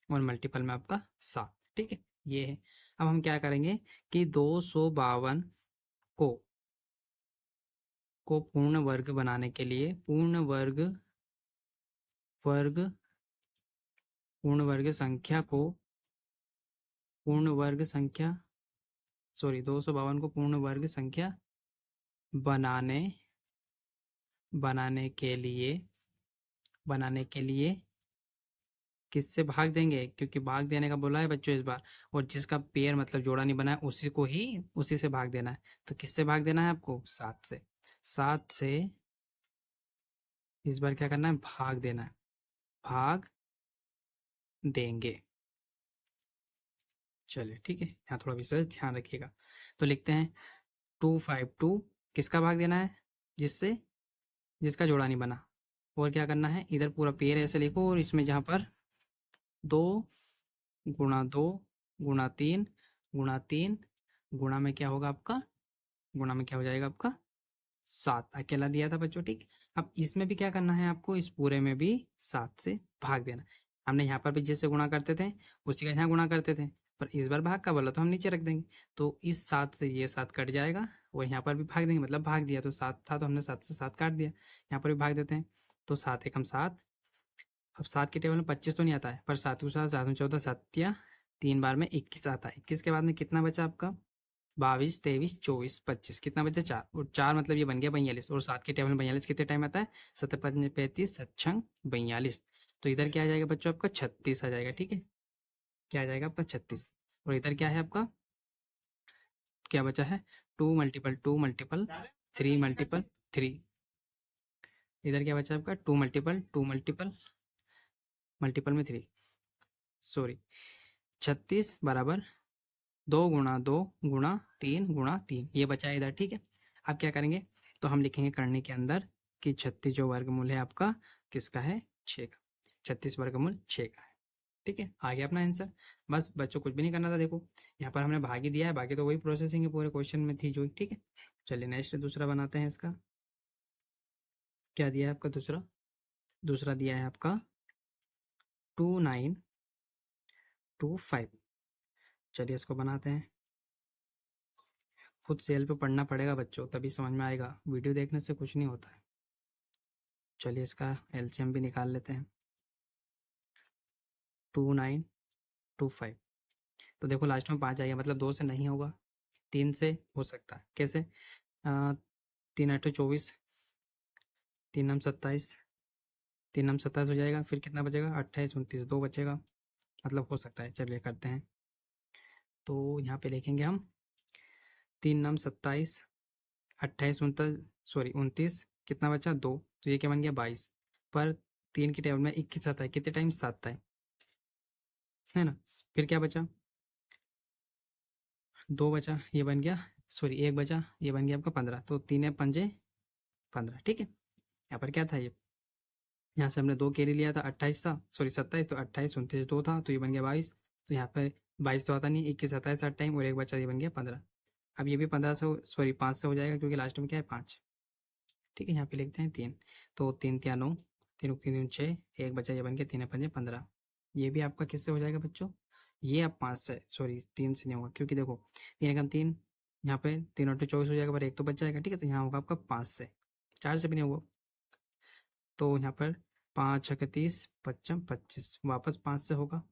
और मल्टीपल में आपका 7, ठीक है। ये है। अब हम क्या करेंगे कि 252 को पूर्ण वर्ग बनाने के लिए वर्ग पूर्ण वर्ग संख्या, सॉरी 252 को पूर्ण वर्ग संख्या बनाने बनाने के लिए किससे भाग देंगे, क्योंकि भाग देने का बोला है बच्चों इस बार, और जिसका पेयर मतलब जोड़ा नहीं बना है उसी को ही उसी से भाग देना है। तो किससे भाग देना है आपको, 7 से। 7 से इस बार क्या करना है, भाग देना है, भाग देंगे। चलिए ठीक है, यहाँ थोड़ा विशेष ध्यान रखिएगा। तो लिखते हैं 252, किसका भाग देना है, जिससे जिसका जोड़ा नहीं बना। और क्या करना है, इधर पूरा पेयर ऐसे लिखो, और इसमें जहाँ पर 2 गुणा 2 गुणा 3 गुणा 3 गुणा में क्या होगा आपका, गुणा में क्या हो जाएगा आपका 7, अकेला दिया था बच्चों, ठीक। अब इसमें भी क्या करना है आपको, इस पूरे में भी 7 से भाग देना। हमने यहाँ पर भी जिससे गुणा करते थे उसी का यहाँ गुणा करते थे, पर इस बार भाग का बोला तो हम नीचे रख देंगे। तो इस 7 से ये 7 कट जाएगा, और यहाँ पर भी भाग देंगे, मतलब भाग दिया, तो 7 था तो हमने 7 से 7 काट दिया, यहाँ पर भी भाग देते हैं। तो 7 एकम 7, अब 7 की टेबल में 25 तो नहीं आता है, पर 7 को 7 7 में 14 7 3 बार में 21 आता है। 21 के बाद में कितना बचा आपका, 22 23 24 25, कितना बचा 4, और 4 मतलब ये बन गया 42, और 7 के टेबल में 42 कितने टाइम आता है, 7 5 35 7 6 42। तो इधर क्या आ जाएगा बच्चों आपका 36 आ जाएगा, ठीक है। क्या आ जाएगा आपका 36, और इधर क्या है आपका, क्या बचा है टू मल्टीपल 3 इधर क्या बचा आपका, टू मल्टीपल में 3, सॉरी 36 बराबर 2 गुणा 2 गुणा 3 ये बचा है इधर, ठीक है। अब क्या करेंगे, तो हम लिखेंगे करने के अंदर कि 36 जो वर्गमूल है आपका किसका है, 6 का। 36 वर्गमूल 6 का है, ठीक है। आ गया अपना आंसर। बस बच्चों कुछ भी नहीं करना था, देखो यहाँ पर हमने भाग ही दिया है, बाकी तो वही प्रोसेसिंग है पूरे क्वेश्चन में थी जो, ठीक है। चलिए नेक्स्ट दूसरा बनाते हैं इसका। क्या दिया है आपका दूसरा, दूसरा दिया है आपका 2925। चलिए इसको बनाते हैं। खुद सेल पे पढ़ना पड़ेगा बच्चों, तभी समझ में आएगा, वीडियो देखने से कुछ नहीं होता है। चलिए इसका एलसीएम भी निकाल लेते हैं। 2925, तो देखो लास्ट में 5 आएगा, मतलब 2 से नहीं होगा, 3 से हो सकता है। कैसे, 3 8 24, 3 9 27, 3 9 27 हो जाएगा, फिर कितना बचेगा, 28 29, 2 बचेगा, मतलब हो सकता है। चलिए करते हैं, तो यहाँ पे लिखेंगे हम 3 9 27, 28 29, सॉरी 29, कितना बचा 2, तो ये क्या बन गया 22, पर 3 की टेबल में 21 आता है, कितने टाइम 7 है ना। फिर क्या बचा, 2 बचा, ये बन गया, सॉरी 1 बचा, ये बन गया आपका 15, तो 3 या 5 15, ठीक है। यहाँ पर क्या था, ये यहाँ से हमने 2 कैरी लिया था, 28 था, सॉरी 27, तो 28 29 2 था, तो ये बन गया 22, तो यहाँ पे 22 तो आता नहीं, 21 27 8 टाइम और 1 बचा, ये बन गया 15। अब ये भी 15 से, सॉरी 5 से हो जाएगा, क्योंकि लास्ट में क्या है 5, ठीक है। यहाँ पे लिखते हैं 3, तो 3 3 9, 3 3 6, 1 बचा, ये बन गया 3 5 15। ये भी आपका किससे हो जाएगा बच्चों, ये अब 5 से, सॉरी 3 से नहीं होगा, क्योंकि देखो 3 एकम 3, यहाँ पे 3 8 24 हो जाएगा, पर 1 तो बच जाएगा, ठीक है। तो यहाँ होगा आपका 5 से, 4 से भी नहीं होगा, तो यहाँ पर 5 6 30 25 वापस 5 से होगा।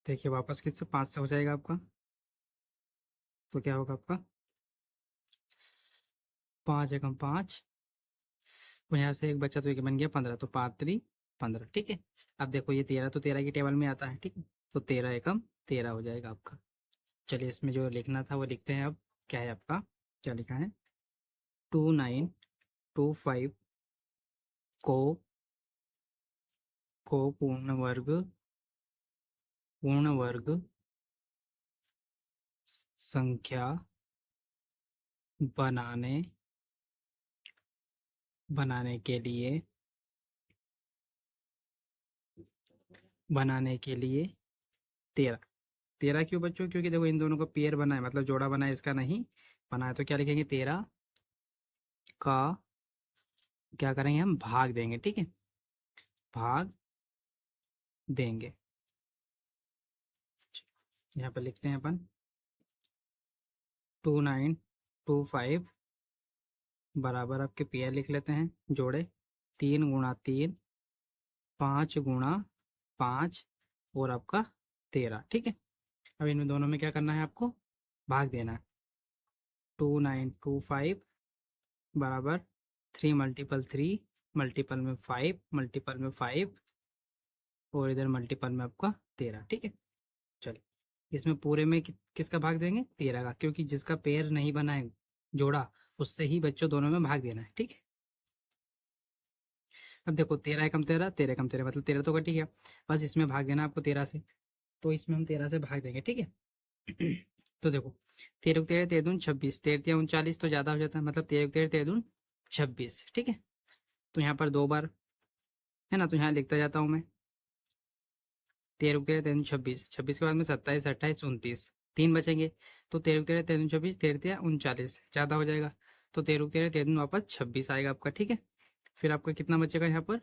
देखिए वापस किससे, 5 से हो जाएगा आपका, तो क्या होगा आपका 5 एकम 5, और यहाँ से 1 बचा, तो ये बन गया 15, तो 5 3 15, ठीक है। अब देखो ये 13 तो 13 की टेबल में आता है, ठीक है, तो 13 एकम 13 हो जाएगा आपका। चलिए इसमें जो लिखना था वो लिखते हैं अब। क्या है आपका, क्या लिखा है, 2925 को पूर्ण वर्ग संख्या बनाने बनाने के लिए बनाने के लिए 13 क्यों बच्चों, क्योंकि देखो इन दोनों को पेयर बना है, मतलब जोड़ा बना है, इसका नहीं बना है, तो क्या लिखेंगे 13 का क्या करेंगे हम, भाग देंगे, ठीक है, भाग देंगे। यहाँ पर लिखते हैं अपन 2925 बराबर आपके पेयर लिख लेते हैं जोड़े, 3 गुणा 3, 5 गुणा 5, और आपका 13, ठीक है। अब इन दोनों में क्या करना है आपको, भाग देना है। 2925 बराबर 3 × 3 मल्टीपल में 5 मल्टीपल में 5, और इधर मल्टीपल में आपका 13, ठीक है। चलिए इसमें पूरे में किसका भाग देंगे, 13 का, क्योंकि जिसका पेयर नहीं बना है जोड़ा, उससे ही बच्चों दोनों में भाग देना है, ठीक है। अब देखो 13 एकम 13, 13 एकम 13, मतलब 13 तो कट ही गया, बस इसमें भाग देना आपको 13 से, तो इसमें हम 13 से भाग देंगे, ठीक है। तो देखो 13 13 13 दून 26, 13 39 तो ज़्यादा हो जाता है, मतलब 13 13 13 दून 26, ठीक है। तो यहाँ पर 2 बार है ना, तो यहाँ लिखता जाता हूँ मैं, 13 13 13 26, 26 के बाद में 27 28 29, 3 बचेंगे, तो 13 13 13 26, 13 39 ज़्यादा हो जाएगा, तो 13 13 13 वापस 26 आएगा आपका, ठीक है। फिर आपका कितना बचेगा यहाँ पर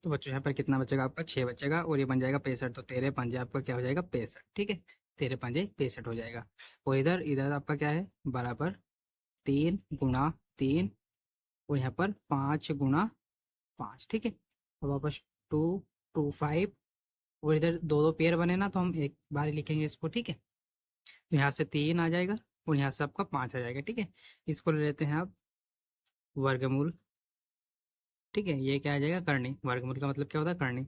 तो बच्चों यहाँ पर कितना बचेगा आपका, 6 बचेगा, और ये बन जाएगा 65, तो 13 5 आपका क्या हो जाएगा 65, ठीक है। 13 5 65 हो जाएगा, और इधर इधर आपका क्या है बराबर 3 गुणा 3 और यहाँ पर 5 गुणा 5, ठीक है। और वापस 2 2 5 और इधर दो दो पेयर बने ना, तो हम एक बार ही लिखेंगे इसको, ठीक है। तो यहाँ से 3 आ जाएगा और यहाँ से आपका 5 आ जाएगा, ठीक है। इसको ले लेते हैं आप वर्गमूल, ठीक है। ये क्या आ जाएगा, करनी। वर्गमूल का मतलब क्या होता है, करनी।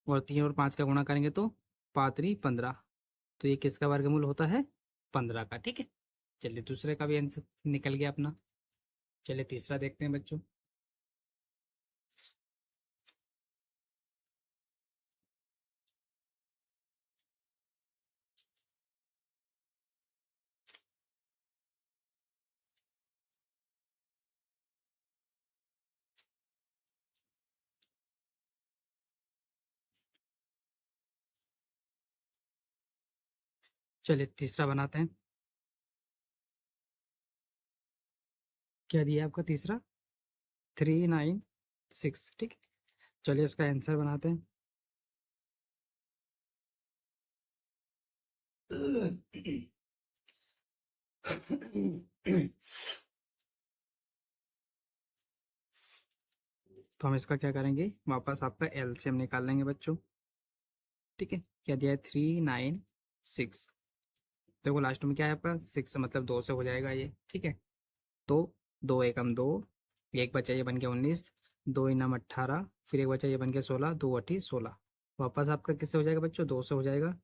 और 3 और 5 का गुणा करेंगे तो 5×3 = 15। तो ये किसका वर्गमूल होता है, 15 का, ठीक है। चलिए दूसरे का भी आंसर निकल गया अपना। चलिए तीसरा देखते हैं बच्चों। चलिए तीसरा बनाते हैं। क्या दिया आपका तीसरा, 3 9 6, ठीक है। चलिए इसका आंसर बनाते हैं। तो हम इसका क्या करेंगे, वापस आपका एलसीएम निकाल लेंगे बच्चों, ठीक है। क्या दिया है, 3 9 6। देखो लास्ट में क्या है आपका 6, मतलब 2 से हो जाएगा ये, ठीक है। तो 2 एकम 2, एक बचा ये बन गया 19, 2 इनम 18, फिर एक बचा ये बन गया 16, 2 अठी 16। वापस आपका किससे हो जाएगा बच्चों, 2 से हो जाएगा।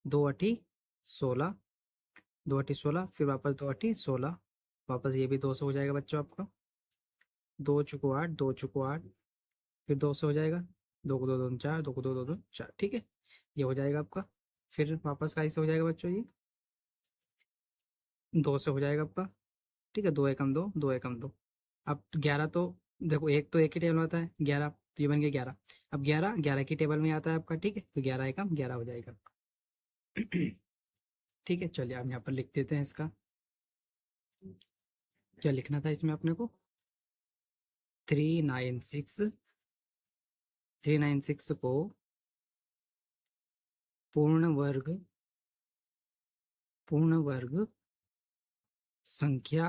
2 अठी 16, 2 अठी 16, फिर वापस 2 अठी 16, वापस ये भी 2 से हो जाएगा बच्चों आपका। 2 चुको 8, 2 चुको 8, फिर 2 से हो जाएगा। 2 को 2 दूनी 4, 2 को 2 2 दूनी 4, ठीक है। ये हो जाएगा आपका। फिर वापस का ऐसे हो जाएगा बच्चों, ये 2 से हो जाएगा आपका, ठीक है। 2 एकम 2, 2 एकम 2। अब 11 तो देखो, एक तो एक ही टेबल में आता है 11, तो ये बन गया 11। अब 11 11 की टेबल में आता है आपका, ठीक है। तो 11 एकम 11 हो जाएगा आपका। ठीक है, चलिए आप यहाँ पर लिख देते हैं इसका। क्या लिखना था इसमें अपने को, 3 9 6। 3 9 6 को पूर्ण वर्ग संख्या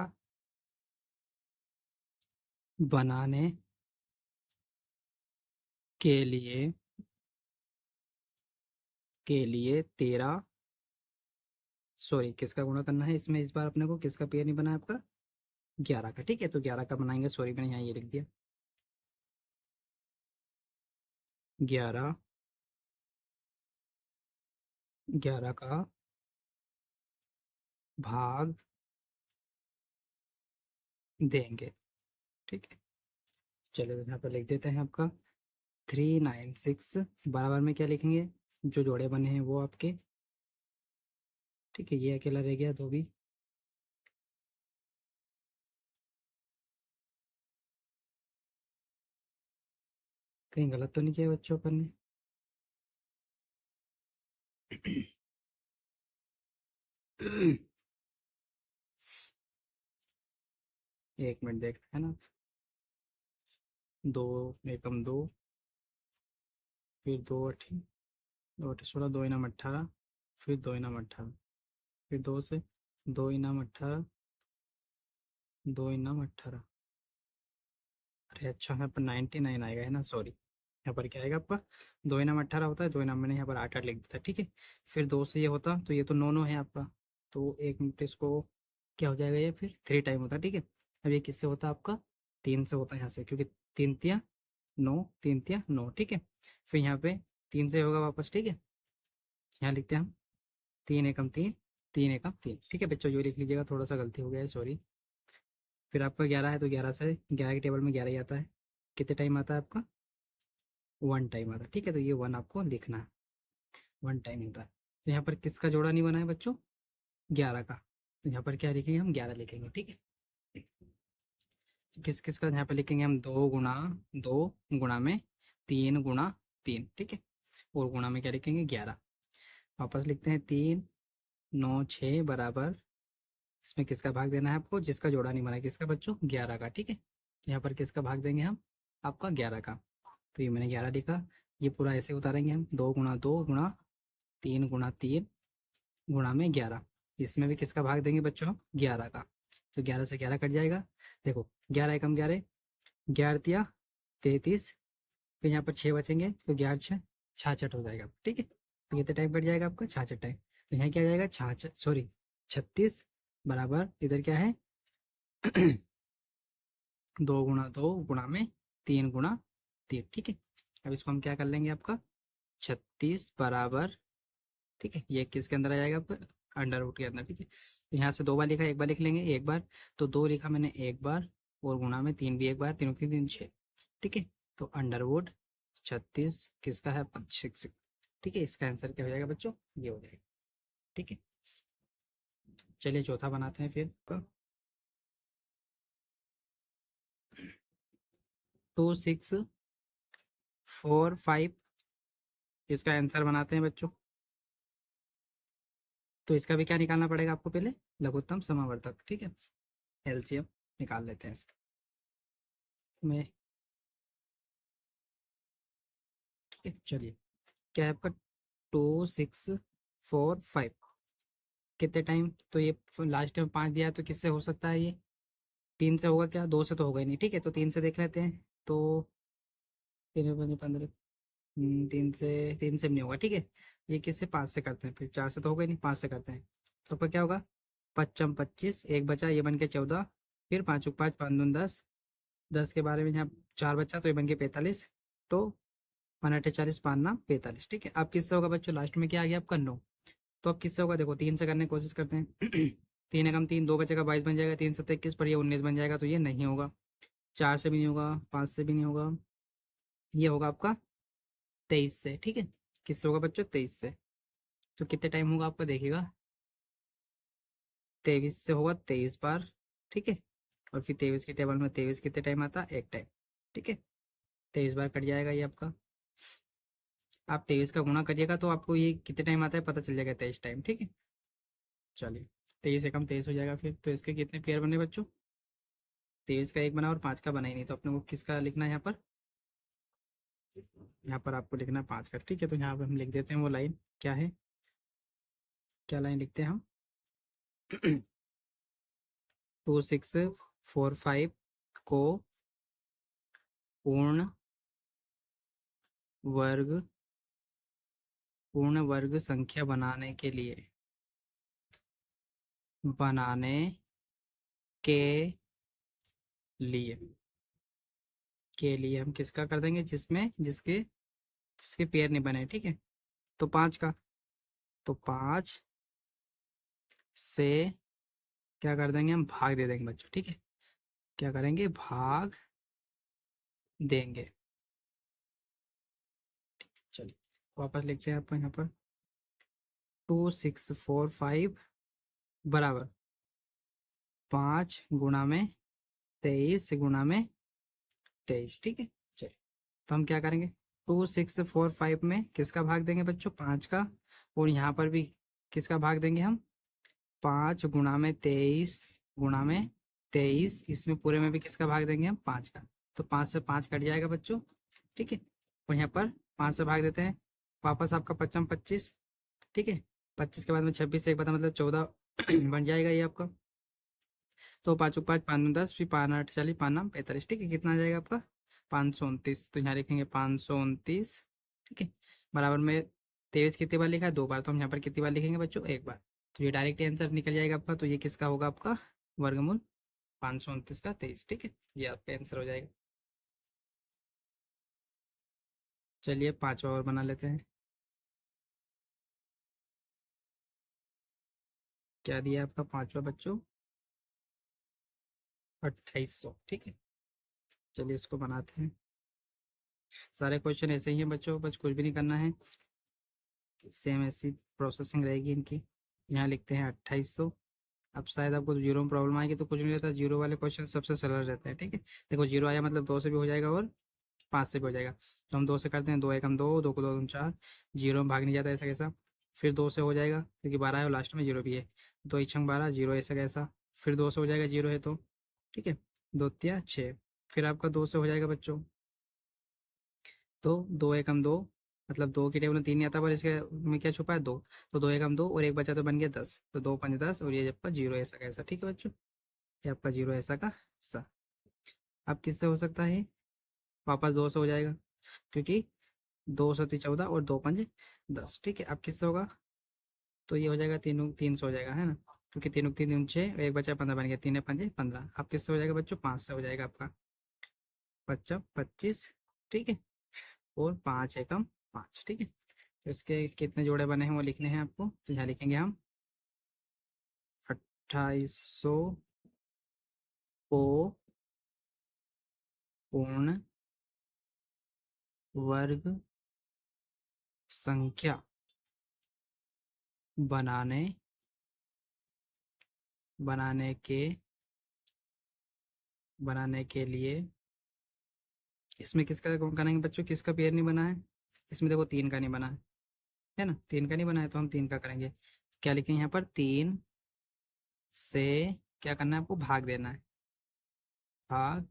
बनाने के लिए 13, सॉरी किसका गुणा करना है इसमें, इस बार अपने को किसका पेयर नहीं बना है आपका, 11 का, ठीक है। तो 11 का बनाएंगे, सॉरी मैंने यहाँ ये लिख दिया। 11 11 का भाग देंगे, ठीक है। चलो यहाँ पर लिख देते हैं आपका 3 9 6 बराबर में क्या लिखेंगे, जो जोड़े बने हैं वो आपके, ठीक है। ये अकेला रह गया 2 भी। कहीं गलत तो नहीं किया बच्चों अपन ने। एक मिनट देख है ना। 2 एकम 2, फिर 2 अठी 16, 2 इनम 18, फिर 2 इनम 18, फिर 2 से 2 इनम 18, 2 इनम 18। अरे अच्छा, यहाँ पर 99 आएगा है ना, सॉरी। यहाँ पर क्या आएगा आपका, 2 इनम 18 होता है, 2 इनम मैंने यहाँ पर 8 8 लिख दिया था, ठीक है। फिर 2 से ये होता तो ये तो 9 9 है आपका। तो 1 मिनट इसको क्या हो जाएगा, ये फिर 3 टाइम होता है, ठीक है। अब ये किससे होता है आपका, 3 से होता है यहाँ से, क्योंकि 3 तिया 9, 3 तिया 9, ठीक है। फिर यहाँ पे 3 से होगा वापस, ठीक है। यहाँ लिखते हैं हम 3 एकम 3, 3 एकम 3, ठीक है बच्चों, जो लिख लीजिएगा, थोड़ा सा गलती हो गया है, सॉरी। फिर आपका 11 है तो 11 से 11 की टेबल में 11 ही आता है। कितने टाइम आता है आपका, 1 टाइम आता है, ठीक है। तो ये 1 आपको लिखना है, 1 टाइम होता है। तो यहाँ पर किसका जोड़ा नहीं बना है बच्चों, 11 का। तो यहाँ पर क्या लिखेंगे, हम 11 लिखेंगे, ठीक है। तो किस किस का यहाँ पर लिखेंगे हम, 2 गुणा 2 गुणा में 3 गुणा 3, ठीक है। और गुणा में क्या लिखेंगे, 11। वापस लिखते हैं 3 9 6 बराबर, इसमें किसका भाग देना है आपको, जिसका जोड़ा नहीं बना है, किसका बच्चों, 11 का, ठीक है। तो यहाँ पर किसका भाग देंगे हम, आपका 11 का। तो ये मैंने 11 लिखा। ये पूरा ऐसे उतारेंगे हम, 2 गुणा 2 गुणा 3 गुणा में 11। इसमें भी किसका भाग देंगे बच्चों हम, 11 का। तो 11 से 11 कट जाएगा। देखो 11 एकम 11, 11 तिया 33, फिर यहाँ पर 6 बचेंगे तो 11 6 66 हो जाएगा, ठीक है। तो कितने टाइम कट जाएगा आपका? 66 टाइम। तो यहाँ क्या आ जाएगा? 66, सॉरी 36 बराबर इधर क्या है 2 गुणा 2 गुणा में 3 गुणा 3, ठीक है। अब इसको हम क्या कर लेंगे आपका 36 बराबर, ठीक है, ये किसके अंदर आ जाएगा आपका? अंडर रूट के अंदर, ठीक है। तो यहाँ से 2 बार लिखा, एक बार लिख लेंगे, एक बार तो 2 लिखा मैंने एक बार, और गुणा में 3 भी एक बार, तीनों की 3 6, ठीक है। तो अंडर रूट 36 किसका है आपका? 6, ठीक है। इसका आंसर क्या हो जाएगा बच्चों? ये हो जाएगा, ठीक है। चलिए चौथा बनाते हैं फिर। 2645 इसका आंसर बनाते हैं बच्चों। तो इसका भी क्या निकालना पड़ेगा आपको? पहले लघुत्तम समावर्तक, ठीक है, एलसीएम निकाल लेते हैं इसका में, ठीक है। चलिए क्या है आपका 2645 कितने टाइम? तो ये लास्ट में 5 दिया है तो किससे हो सकता है ये? 3 से होगा क्या? 2 से तो होगा ही नहीं, ठीक है। तो 3 से देख लेते हैं। तो 3 15, 3 से भी नहीं होगा, ठीक है। ये किससे? 5 से करते हैं, फिर 4 से तो होगा ही नहीं, 5 से करते हैं। तो आपका क्या होगा? 25 एक बचा, ये बन के 14, फिर 5 5 5 दूनी 10, 10 के बारे में यहाँ 4 बचा तो ये बन के 45, तो 5 8 40 5 ना 45, ठीक है। अब किससे होगा बच्चों? लास्ट में क्या आ गया आपका 9। तो अब किससे होगा? देखो 3 से करने की कोशिश करते हैं 3 एकम 3, 2 बचेगा 22 बन जाएगा, 3 7 21 पर ये 19 बन जाएगा, तो ये नहीं होगा। 4 से भी नहीं होगा, 5 से भी नहीं होगा, ये होगा आपका 23 से, ठीक है। किससे होगा बच्चों? 23 से। तो कितने टाइम होगा आपका? देखिएगा 23 से होगा 23 बार, ठीक है। और फिर 23 के टेबल में 23 कितने टाइम आता है? एक टाइम, ठीक है। 23 बार कट जाएगा ये आपका। आप 23 का गुणा करिएगा तो आपको ये कितने टाइम आता है पता चल जाएगा, 23 टाइम, ठीक है। चलिए 23 एकम 23 हो जाएगा फिर। तो इसके कितने पेयर बने बच्चों? 23 का एक बना और 5 का बना ही नहीं, तो अपने को किसका लिखना है यहाँ पर? यहाँ पर आपको लिखना है 5 का, ठीक है। तो यहाँ पर हम लिख देते हैं वो लाइन, क्या है, क्या लाइन लिखते हैं हम 2645 को पूर्ण वर्ग संख्या बनाने के लिए हम किसका कर देंगे? जिसमें जिसके जिसके पेयर नहीं बने, ठीक है। तो 5 का, तो 5 से क्या कर देंगे हम? भाग दे देंगे बच्चों, ठीक है। क्या करेंगे? भाग देंगे। चलिए वापस लिखते हैं आपको यहाँ पर 2645 बराबर 5 गुणा में 23 गुणा में 23, ठीक है। चलिए तो हम क्या करेंगे? 2645 में किसका भाग देंगे बच्चों? 5 का। और यहाँ पर भी किसका भाग देंगे हम? 5 गुणा में 23 गुणा में 23, इसमें पूरे में भी किसका भाग देंगे हम? 5 का। तो 5 से 5 कट जाएगा बच्चों, ठीक है। और यहाँ पर 5 से भाग देते हैं, वापस आपका 55 25, ठीक है। 25 के बाद में 26 से एक बता मतलब 14 बन जाएगा ये आपका। तो 5 5 5 10, फिर 5 8 40 5 9 45, ठीक है। कितना आ जाएगा आपका? 529। तो यहाँ लिखेंगे 529, ठीक है। बराबर में 23 कितनी बार लिखा है? 2 बार, तो हम यहाँ पर कितनी बार लिखेंगे बच्चों? एक बार। तो ये डायरेक्ट आंसर निकल जाएगा आपका। तो ये किसका होगा आपका? वर्गमूल 529 का 23, ठीक है। ये आपका आंसर हो जाएगा। चलिए 5वां और बना लेते हैं। क्या दिया आपका 5वां बच्चों? 2800, ठीक है। चलिए इसको बनाते हैं। सारे क्वेश्चन ऐसे ही हैं बच्चों, बस कुछ भी नहीं करना है, सेम ऐसी प्रोसेसिंग रहेगी इनकी। यहाँ लिखते हैं 2800। अब शायद आपको जीरो में प्रॉब्लम आएगी, तो कुछ नहीं रहता, जीरो वाले क्वेश्चन सबसे सरल रहते हैं, ठीक है। देखो जीरो आया मतलब 2 से भी हो जाएगा और 5 से भी हो जाएगा। तो हम 2 से करते हैं, 2 एकम 2, 2 को 2 दूनी 4, जीरो में भाग नहीं जाता ऐसा कैसा। फिर 2 से हो जाएगा क्योंकि 12 है और लास्ट में जीरो भी है, 2 इछंग 12 जीरो ऐसा कैसा। फिर 2 से हो जाएगा, जीरो है तो, ठीक है। 2 तिया 6, फिर आपका 2 से हो जाएगा बच्चों। तो 2 एकम 2, मतलब 2 की टेबल में 3 नहीं आता, पर इसके में क्या छुपा है? 2। तो 2 एकम 2 और एक बचा तो बन गया 10, तो 2 5 10, और ये जब का जीरो ऐसा कैसा, ठीक है बच्चों। ये आपका 0 ऐसा का ऐसा। अब किससे हो सकता है? वापस 2 से हो जाएगा, क्योंकि 2 सती 14 और 2 पंजे 10। ठीक है, अब किससे होगा? तो ये हो जाएगा 3 से हो जाएगा, है ना, क्योंकि 3 6, एक बचा 15 बन गया, 3 पंजे 15। अब किससे हो जाएगा बच्चों? 5 से हो जाएगा आपका, 25। ठीक है, और 5 एकम 5। ठीक है, तो इसके कितने जोड़े बने हैं वो लिखने हैं आपको, तो यहाँ लिखेंगे हम 2800 को पूर्ण वर्ग संख्या बनाने बनाने के बनाने के लिए। इसमें किसका करेंगे बच्चों? किसका पेयर नहीं बना है? इसमें देखो 3 का नहीं बना है ना, 3 का नहीं बना है, तो हम 3 का करेंगे। क्या लिखेंगे यहाँ पर? 3 से क्या करना है आपको? भाग देना है, भाग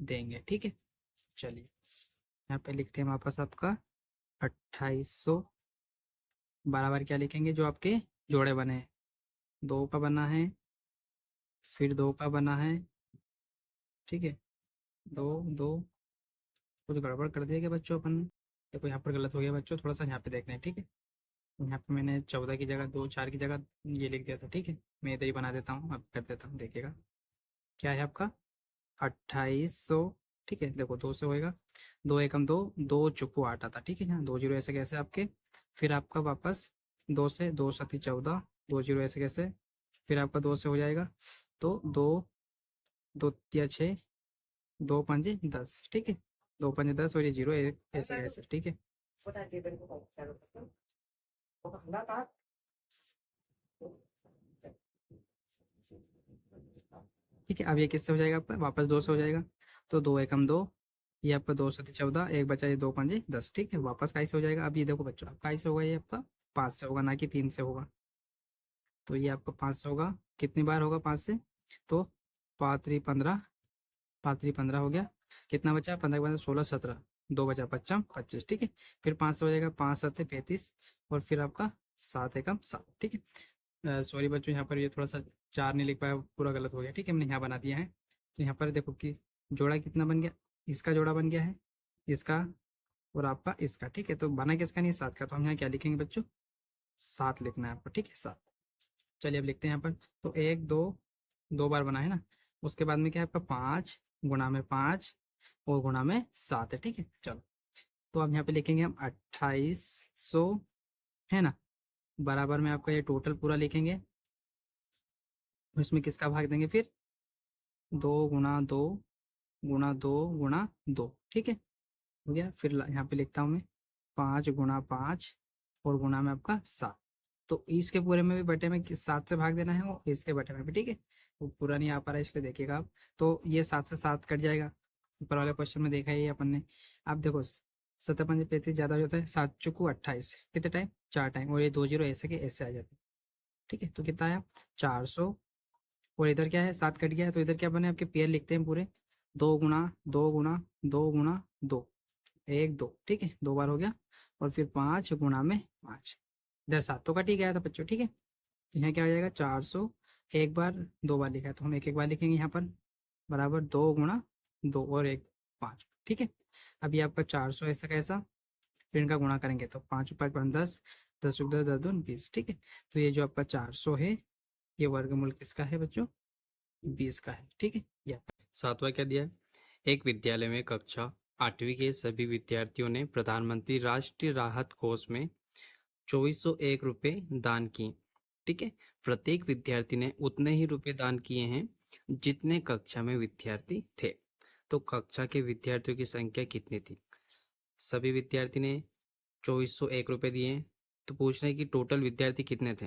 देंगे। ठीक है, चलिए यहाँ पे लिखते हैं वापस आपका 2800 बराबर क्या लिखेंगे? जो आपके जोड़े बने हैं, 2 का बना है, फिर 2 का बना है। ठीक है, 2 2, कुछ गड़बड़ कर दिया क्या बच्चों अपन ने? देखो यहाँ पर गलत हो गया बच्चों, थोड़ा सा यहाँ पे देखना है। ठीक है, यहाँ पे मैंने 14 की जगह 2, 4 की जगह ये लिख दिया था। ठीक है, मैं इधर ही बना देता हूँ, अब कर देता हूँ, देखिएगा क्या है आपका 2800। ठीक है, देखो 2 से होएगा, 2 एकम 2, 2 चुकू 8 आता। ठीक है, यहाँ 2 जीरो ऐसे कैसे आपके, फिर आपका वापस 2 से, 2 सती 14, 2 जीरो ऐसे कैसे, फिर आपका 2 से हो जाएगा, तो 2 2 या 6, 2 पंजे 10। ठीक है, 2 पंजे 10 और ये जीरो ऐसे कैसे। ठीक है, ठीक है, अब ये किससे हो जाएगा आपका? वापस 2 से हो जाएगा, तो 2 एकम 2, ये आपका 2 सती 14, एक बचा ये 2 पंजे 10। ठीक है, वापस काई से हो जाएगा? अब ये देखो बच्चों, अब काई से होगा? ये आपका 5 से होगा, ना कि 3 से होगा। तो ये आपका 5 से होगा, कितनी बार होगा 5 से? तो 5 3 15, 5 3 15 हो गया। कितना बचा? 15 के बाद 16 17, 2 बचा 25 25। ठीक है, फिर 5 से हो जाएगा, 5 7 35, और फिर आपका 7 एकम 7। ठीक है, सॉरी बच्चों, यहाँ पर ये थोड़ा सा 4 नहीं लिख पाया, पूरा गलत हो गया। ठीक है, हमने यहाँ बना दिया है। तो यहाँ पर देखो कि जोड़ा कितना बन गया, इसका जोड़ा बन गया है, इसका और आपका इसका। ठीक है, तो बना किसका? नहीं, 7 का, तो हम यहाँ क्या लिखेंगे बच्चों? 7 लिखना है आपको। ठीक है, 7। चलिए अब लिखते हैं यहाँ पर, तो 1 2, 2 बार बना है ना, उसके बाद में क्या है आपका? 5 गुणा में 5 और गुणा में 7 है। ठीक है, चलो तो अब यहाँ पे लिखेंगे हम 2800, है ना, बराबर में आपका ये टोटल पूरा लिखेंगे, उसमें किसका भाग देंगे फिर? 2 गुणा 2 गुणा 2 गुणा 2। ठीक है, हो गया। फिर यहाँ पे लिखता हूँ मैं 5 गुणा 5 और गुणा में आपका 7। तो इसके पूरे में भी बटे में 7 से भाग देना है, वो इसके बटे में भी। ठीक है, वो पूरा नहीं आ पा रहा है, इसलिए देखिएगा आप, तो ये 7 से 7 कट जाएगा। ऊपर वाले क्वेश्चन में देखा ही अपन ने। आप देखो 7 5 35 ज्यादा हो जाता है, 7 चुकू 28, कितने टाइम? 4 टाइम, और ये 2 जीरो ऐसे के ऐसे आ जाते हैं। ठीक है, तो कितना आया? 400। और इधर क्या है? 7 कट गया है, तो इधर क्या बने आपके? पेयर लिखते हैं पूरे, 2 गुणा 2 गुणा 2 गुणा 2, 1 2। ठीक है, 2 बार हो गया, और फिर 5 गुणा में 5। इधर 7 तो कट ही गया था बच्चों। ठीक है, तो यहाँ क्या हो जाएगा? 400, एक बार 2 बार लिखा है, तो हम एक एक बार लिखेंगे यहाँ पर, बराबर 2 गुणा 2 और 1 5। ठीक है, अब ये आपका 400 ऐसा कैसा, फिर इनका गुणा करेंगे, तो 5 5 5 10, 10 10 10 2 20। ठीक है, तो ये जो आपका 400 है, ये वर्गमूल किसका है बच्चों? 20 का है। ठीक है, ये 7वां क्या दिया है? एक विद्यालय में कक्षा 8वीं के सभी विद्यार्थियों ने प्रधानमंत्री राष्ट्रीय राहत कोष में 2401 रुपये दान किए। ठीक है, प्रत्येक विद्यार्थी ने उतने ही रुपए दान किए हैं जितने कक्षा में विद्यार्थी थे। तो कक्षा के विद्यार्थियों की संख्या कितनी थी? सभी विद्यार्थी ने 2401 रुपये दिए हैं, तो पूछ रहे हैं कि टोटल विद्यार्थी कितने थे।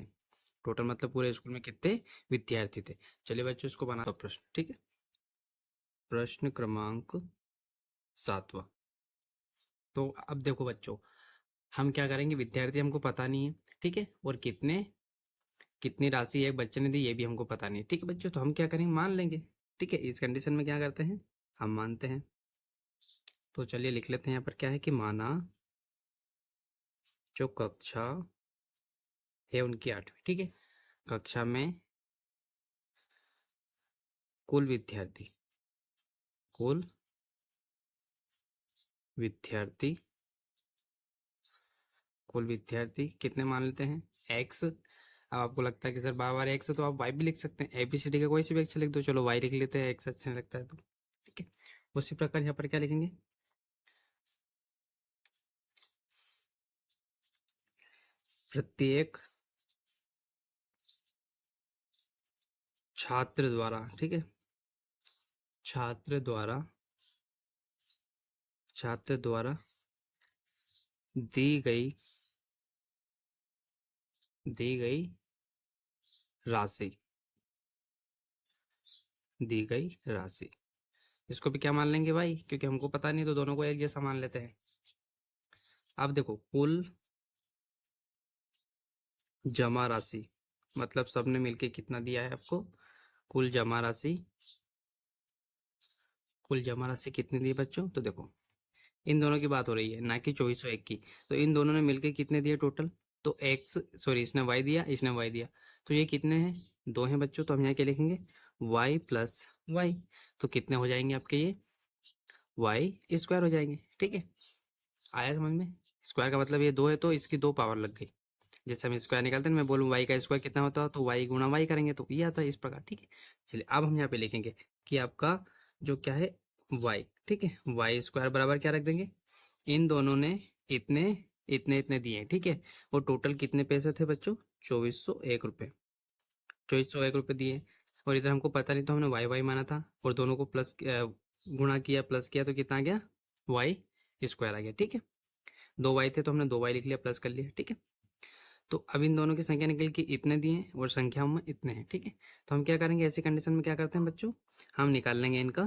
टोटल मतलब पूरे स्कूल में कितने विद्यार्थी थे। चलिए बच्चों, इसको बना प्रश्न। ठीक है, प्रश्न क्रमांक 7वां। तो अब देखो बच्चों, हम क्या करेंगे? विद्यार्थी हमको पता नहीं है, ठीक है, और कितनी राशि एक बच्चे ने दी ये भी हमको पता नहीं है। ठीक है बच्चों, तो हम क्या करेंगे? मान लेंगे। ठीक है, इस कंडीशन में क्या करते हैं? हम मानते हैं। तो चलिए लिख लेते हैं यहाँ पर क्या है कि माना जो कक्षा है उनकी 8वीं। ठीक है, कक्षा में कुल विद्यार्थी, कुल विद्यार्थी, कुल विद्यार्थी कितने मान लेते हैं x। अब आपको लगता है कि सर बार बार x है तो आप y भी लिख सकते हैं, ABCD का कोई सी भी अक्षर लिख दो, चलो y लिख लेते हैं, x अच्छा नहीं लगता है तो, ठीक है। उसी प्रकार यहाँ पर क्या लिखेंगे, प्रत्येक छात्र द्वारा, ठीक है, छात्र द्वारा, छात्र द्वारा दी गई, दी गई राशि, दी गई राशि, इसको भी क्या मान लेंगे भाई, क्योंकि हमको पता नहीं तो दोनों को एक जैसा मान लेते हैं। अब देखो कुल जमा राशि, मतलब सबने मिलके कितना दिया है आपको, कुल जमा राशि, कुल जमा राशि कितनी दी है बच्चों, तो देखो इन दोनों की बात हो रही है ना कि 2401 की, तो इन दोनों ने मिलके कितने दिए टोटल, तो एक्स सॉरी इसने वाई दिया, इसने वाई दिया, तो ये कितने हैं, दो हैं बच्चों, तो हम यहाँ क्या लिखेंगे वाई प्लस वाई, तो कितने हो जाएंगे आपके ये वाई स्क्वायर हो जाएंगे, ठीक है। आया समझ में, स्क्वायर का मतलब ये दो है तो इसकी दो पावर लग गई, जैसे हम स्क्वायर निकालते हैं, मैं बोलूँ वाई का स्क्वायर कितना होता है तो वाई गुणा वाई करेंगे तो ये आता है इस प्रकार, ठीक है। चलिए अब हम यहाँ पे लिखेंगे कि आपका जो क्या है वाई, ठीक है, वाई स्क्वायर बराबर क्या रख देंगे, इन दोनों ने इतने इतने इतने दिए हैं, ठीक है। और टोटल कितने पैसे थे बच्चों, 2401 रुपये, 2401 रुपये दिए। और इधर हमको पता नहीं तो हमने वाई वाई माना था, और दोनों को प्लस गुणा किया प्लस किया तो कितना आ गया वाई स्क्वायर आ गया, ठीक है। दो वाई थे तो हमने दो वाई लिख लिया प्लस कर लिया, ठीक है। तो अब इन दोनों की संख्या निकल के इतने दिए हैं और संख्या में इतने हैं, ठीक है। तो हम क्या करेंगे ऐसी कंडीशन में, क्या करते हैं बच्चों, हम निकाल लेंगे इनका,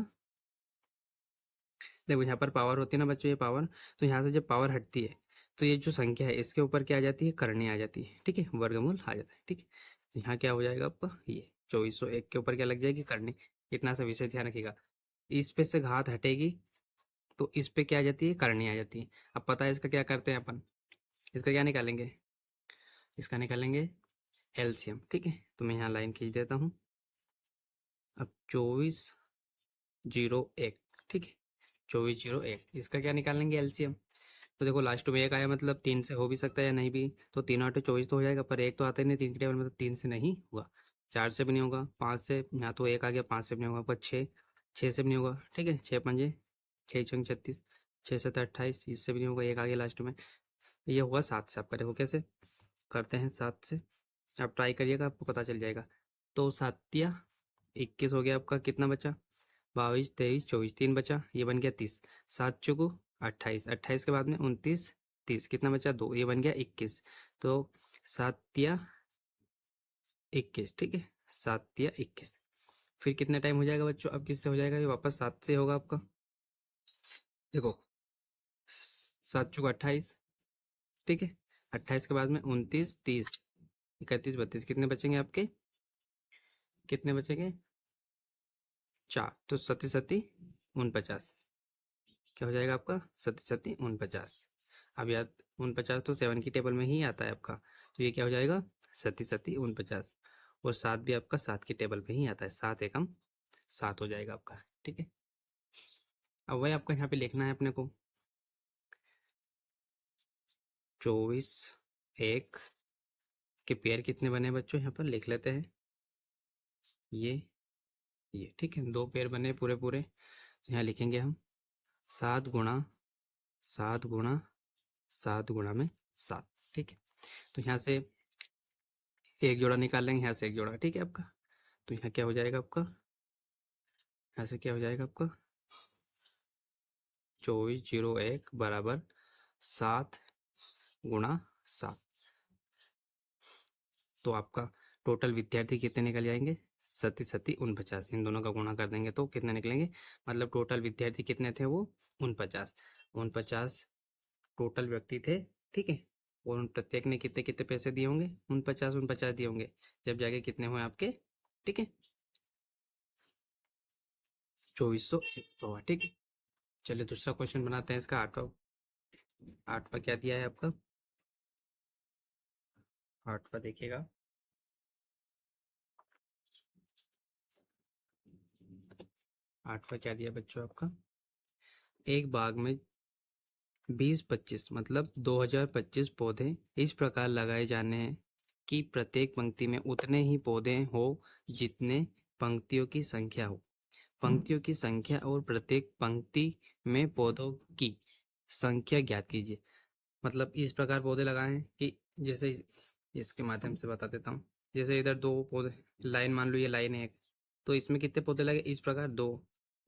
देखो यहाँ पर पावर होती है ना बच्चों, ये पावर, तो यहाँ से जब पावर हटती है तो ये जो संख्या है इसके ऊपर क्या आ जाती है, करनी आ जाती है, ठीक है, वर्गमूल आ जाता है, ठीक है। तो यहाँ क्या हो जाएगा आपका, ये 2401 के ऊपर क्या लग जाएगी, करनी। इतना सा विषय ध्यान रखिएगा, इस पे से घात हटेगी तो इस पे क्या आ जाती है, करनी आ जाती है। अब पता है इसका क्या करते हैं अपन, इसका क्या निकालेंगे, इसका निकालेंगे एलसीएम, ठीक है। तो मैं यहाँ लाइन खींच देता हूँ। अब 2401, ठीक है, 2401 इसका क्या निकालेंगे एलसीएम, तो देखो लास्ट में एक आया मतलब तीन से हो भी सकता है या नहीं भी, तो तीन आठ 24 तो हो जाएगा, पर एक तो आता ही नहीं तीन के टेबल में, तो तीन से नहीं होगा, चार से भी नहीं होगा, पाँच से यहाँ तो एक आ गया, पाँच से भी नहीं होगा, पर छः, छः से भी नहीं होगा, ठीक है, छः पंजे छः चौंग 36, छः सत्तर 28, इससे भी नहीं होगा, एक आ गया लास्ट में, ये होगा सात से। आपका देखो कैसे करते हैं सात से, आप ट्राई करिएगा आपको पता चल जाएगा। तो सातिया 21 हो गया आपका, कितना बचा 22 23 24, तीन बचा, ये बन गया 30, सात चौको 28, 28 के बाद में 29 30, कितना बचा दो, ये बन गया 21, तो सातिया 21, ठीक है, सातिया 21। फिर कितने टाइम हो जाएगा बच्चों, अब किससे हो जाएगा, ये वापस सात से होगा आपका, देखो सात चौको 28, ठीक है, 28 के बाद में 29 30 31 32, कितने बचेंगे आपके, कितने बचेंगे चार, तो सती सती 49, क्या हो जाएगा आपका सती सती 49। अब याद 49 तो 7 की टेबल में ही आता है आपका, तो ये क्या हो जाएगा सती सती 49, और सात भी आपका सात की टेबल में ही आता है, सात एकम सात हो जाएगा आपका, ठीक है। अब वही आपको यहाँ पे लिखना है अपने को, 24 1 के पेयर कितने बने बच्चों, यहाँ पर लिख लेते हैं, ये ठीक है, दो पेयर बने पूरे पूरे, तो यहाँ लिखेंगे हम 7 गुणा 7 गुणा 7 गुणा में 7, ठीक है। तो यहाँ से एक जोड़ा निकाल लेंगे, यहाँ से एक जोड़ा, ठीक है आपका, तो यहाँ क्या हो जाएगा आपका, यहाँ से क्या हो जाएगा आपका 2401 बराबर 7 गुणा 7, तो आपका टोटल विद्यार्थी कितने निकल जाएंगे सती सती 49, इन दोनों का गुणा कर देंगे तो कितने निकलेंगे, मतलब टोटल विद्यार्थी कितने थे वो 49, 49 टोटल व्यक्ति थे, ठीक है। और उन प्रत्येक ने कितने कितने पैसे दिए होंगे, 49 दिए होंगे, जब जाके कितने हुए आपके, ठीक है 2401 हुआ, ठीक है। चलिए दूसरा क्वेश्चन बनाते हैं, इसका आठवां, आठवां क्या दिया है आपका, आठवां देखिएगा, 8वां क्या दिया बच्चों आपका, एक बाग में 20-25 मतलब 2025 पौधे इस प्रकार लगाए जाने हैं कि प्रत्येक पंक्ति में उतने ही पौधे हो जितने पंक्तियों की संख्या हो। पंक्तियों की संख्या और प्रत्येक पंक्ति में पौधों की संख्या ज्ञात कीजिए। मतलब इस प्रकार पौधे लगाए हैं कि जैसे इसके माध्यम से बता देता हूँ। जैसे इधर 2 पौधे, लाइन मान लो ये लाइन है एक, तो इसमें कितने पौधे लगे, इस प्रकार 2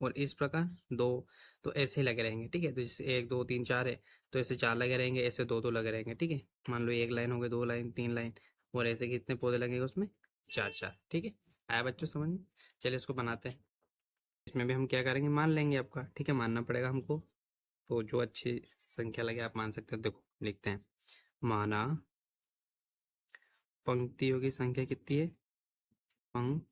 और इस प्रकार 2, तो ऐसे ही लगे रहेंगे, ठीक है। तो जैसे 1 2 3 4 है, तो ऐसे 4 लगे रहेंगे, ऐसे 2 लगे रहेंगे, ठीक है। मान लो एक लाइन हो गई, 2 लाइन, 3 लाइन, और ऐसे कितने पौधे लगेंगे उसमें, 4 ठीक है। आया बच्चों समझ में? चलिए इसको बनाते हैं। इसमें भी हम क्या करेंगे, मान लेंगे आपका, ठीक है, मानना पड़ेगा हमको। तो जो अच्छी संख्या लगे आप मान सकते हो। देखो लिखते हैं, माना पंक्तियों की संख्या कितनी है, पंक्तियों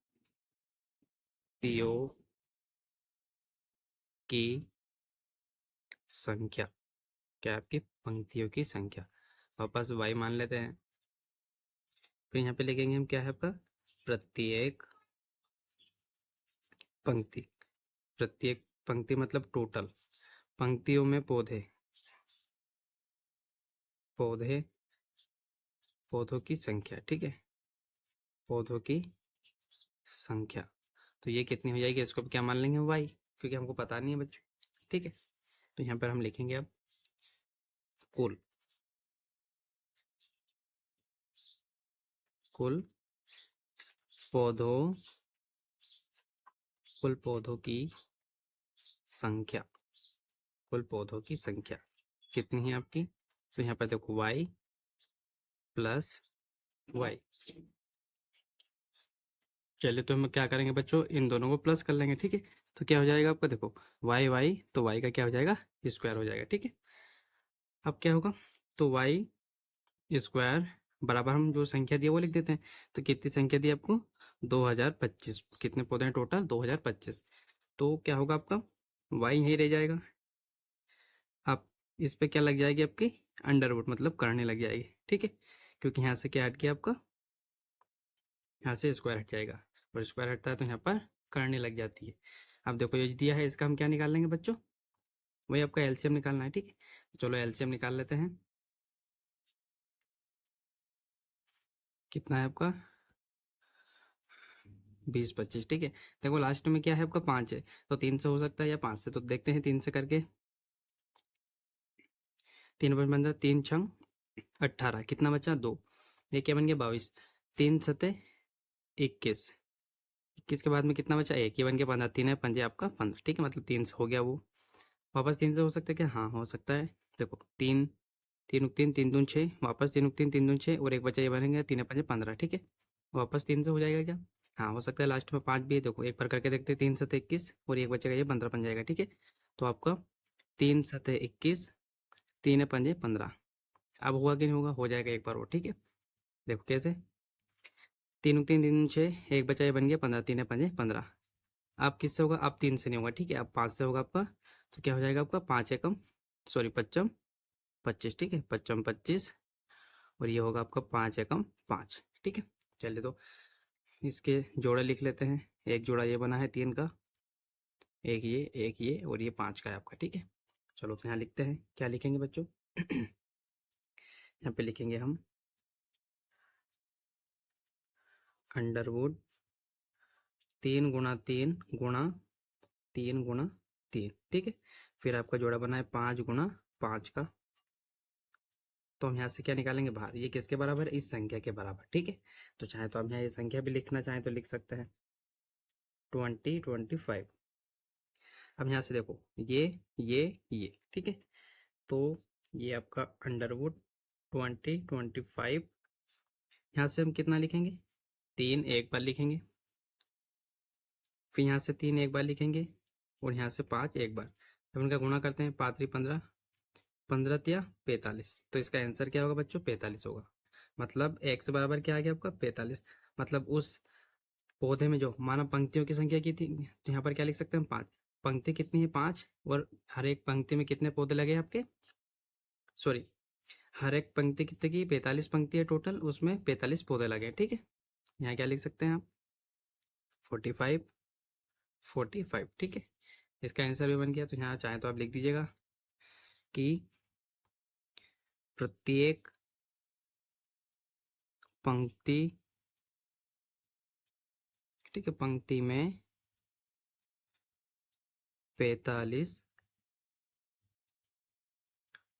की संख्या, क्या आपकी पंक्तियों की संख्या, वापस y मान लेते हैं। फिर यहाँ पे लिखेंगे हम, क्या है आपका, प्रत्येक पंक्ति, प्रत्येक पंक्ति मतलब टोटल पंक्तियों में पौधे, पौधे पौधों की संख्या, ठीक है, पौधों की संख्या। तो ये कितनी हो जाएगी, इसको भी क्या मान लेंगे, y, क्योंकि हमको पता नहीं है बच्चों, ठीक है। तो यहाँ पर हम लिखेंगे अब कुल, कुल पौधों, कुल पौधों की संख्या, कुल पौधों की संख्या कितनी है आपकी। तो यहाँ पर देखो y प्लस y। चलिए तो हम क्या करेंगे बच्चों, इन दोनों को प्लस कर लेंगे, ठीक है। तो क्या हो जाएगा आपका, देखो y तो y का क्या हो जाएगा, स्क्वायर हो जाएगा, ठीक है। अब क्या होगा, तो y स्क्वायर बराबर, हम जो संख्या दी है वो लिख देते हैं। तो कितनी संख्या दी आपको, 2025, कितने पौधे हैं टोटल, 2025। तो क्या होगा आपका, y यहीं रह जाएगा, आप इस पे क्या लग जाएगी आपकी, अंडरवुड मतलब करने लग जाएगी, ठीक है। क्योंकि यहाँ से क्या हट गया आपका, यहाँ से स्क्वायर हट जाएगा, और स्क्वायर हटता है तो यहाँ पर करने लग जाती है। अब देखो ये दिया है, इसका हम क्या निकाल लेंगे बच्चों, वही आपका एलसीएम निकालना है, ठीक है। चलो एलसीएम निकाल लेते हैं। कितना है आपका, 20-25, ठीक है। देखो लास्ट में क्या है आपका, 5 है, तो 3 से हो सकता है या 5 से, तो देखते हैं 3 से करके। 3 5 15, 3 6 18, कितना बचा, 2, ये क्या बन गया, 22, 3 7 21, 21 के बाद में कितना बचा, 1, ये बन गया 15, 3 है 5 आपका 15, ठीक है। मतलब 3 से हो गया वो, वापस 3 से हो सकता है क्या, हाँ हो सकता है। देखो 3 3 3 3 दून 6, वापस 3 3 3 दून 6, और एक बचा, ये बनेंगे 3 5 15, ठीक है। वापस 3 से हो जाएगा क्या, हाँ हो सकता है। लास्ट में 5 भी है, देखो एक बार करके देखते हैं, 3 7 21, और एक बचेगा, ये 15 बन जाएगा, ठीक है। तो आपका 3 7 21, 3 5 15, अब हुआ कि नहीं होगा, हो जाएगा एक बार और, ठीक है। देखो कैसे, 3 3 3 6, एक बचा, ये बन गया 15, 3 5 15। अब किससे होगा, अब 3 से नहीं होगा, ठीक है, अब 5 से होगा आपका। तो क्या हो जाएगा आपका, 5 एकम सॉरी 25 25, ठीक है, 25 25, और ये होगा आपका 5 एकम 5, ठीक है। चलिए तो इसके जोड़े लिख लेते हैं। एक जोड़ा ये बना है 3 का, एक ये और ये 5 का है आपका, ठीक है। चलो तो यहाँ लिखते हैं, क्या लिखेंगे बच्चों यहाँ पे लिखेंगे हम अंडरवुड 3 गुणा 3 गुणा 3 गुणा 3, ठीक है। फिर आपका जोड़ा बना है 5 गुणा 5 का। तो हम यहाँ से क्या निकालेंगे बाहर, ये किसके बराबर है, इस संख्या के बराबर, ठीक है। तो चाहे तो हम यहाँ ये संख्या भी लिखना चाहें तो लिख सकते हैं, 25। अब यहाँ से देखो ये, ठीक है। तो ये आपका अंडरवुड 25, यहाँ से हम कितना लिखेंगे, 3 एक बार लिखेंगे, फिर यहाँ से 3 एक बार लिखेंगे, और यहाँ से 5 एक बार। जब उनका गुणा करते हैं, 5 3 15, 15 तिया 45, तो इसका आंसर क्या होगा बच्चों, 45 होगा। मतलब x बराबर क्या आ गया आपका, 45। मतलब उस पौधे में जो मानव पंक्तियों की संख्या की थी, तो यहाँ पर क्या लिख सकते हैं हम, 5, पंक्ति कितनी है 5, और हर एक पंक्ति में कितने पौधे लगे हैं आपके, सॉरी, हर एक पंक्ति कितने की, 45 पंक्ति है टोटल, उसमें 45 पौधे लगे हैं, ठीक है। यहाँ क्या लिख सकते हैं आप, 45 45, ठीक है। इसका आंसर भी बन गया। तो यहाँ चाहे तो आप लिख दीजिएगा कि प्रत्येक पंक्ति, ठीक है, पंक्ति में 45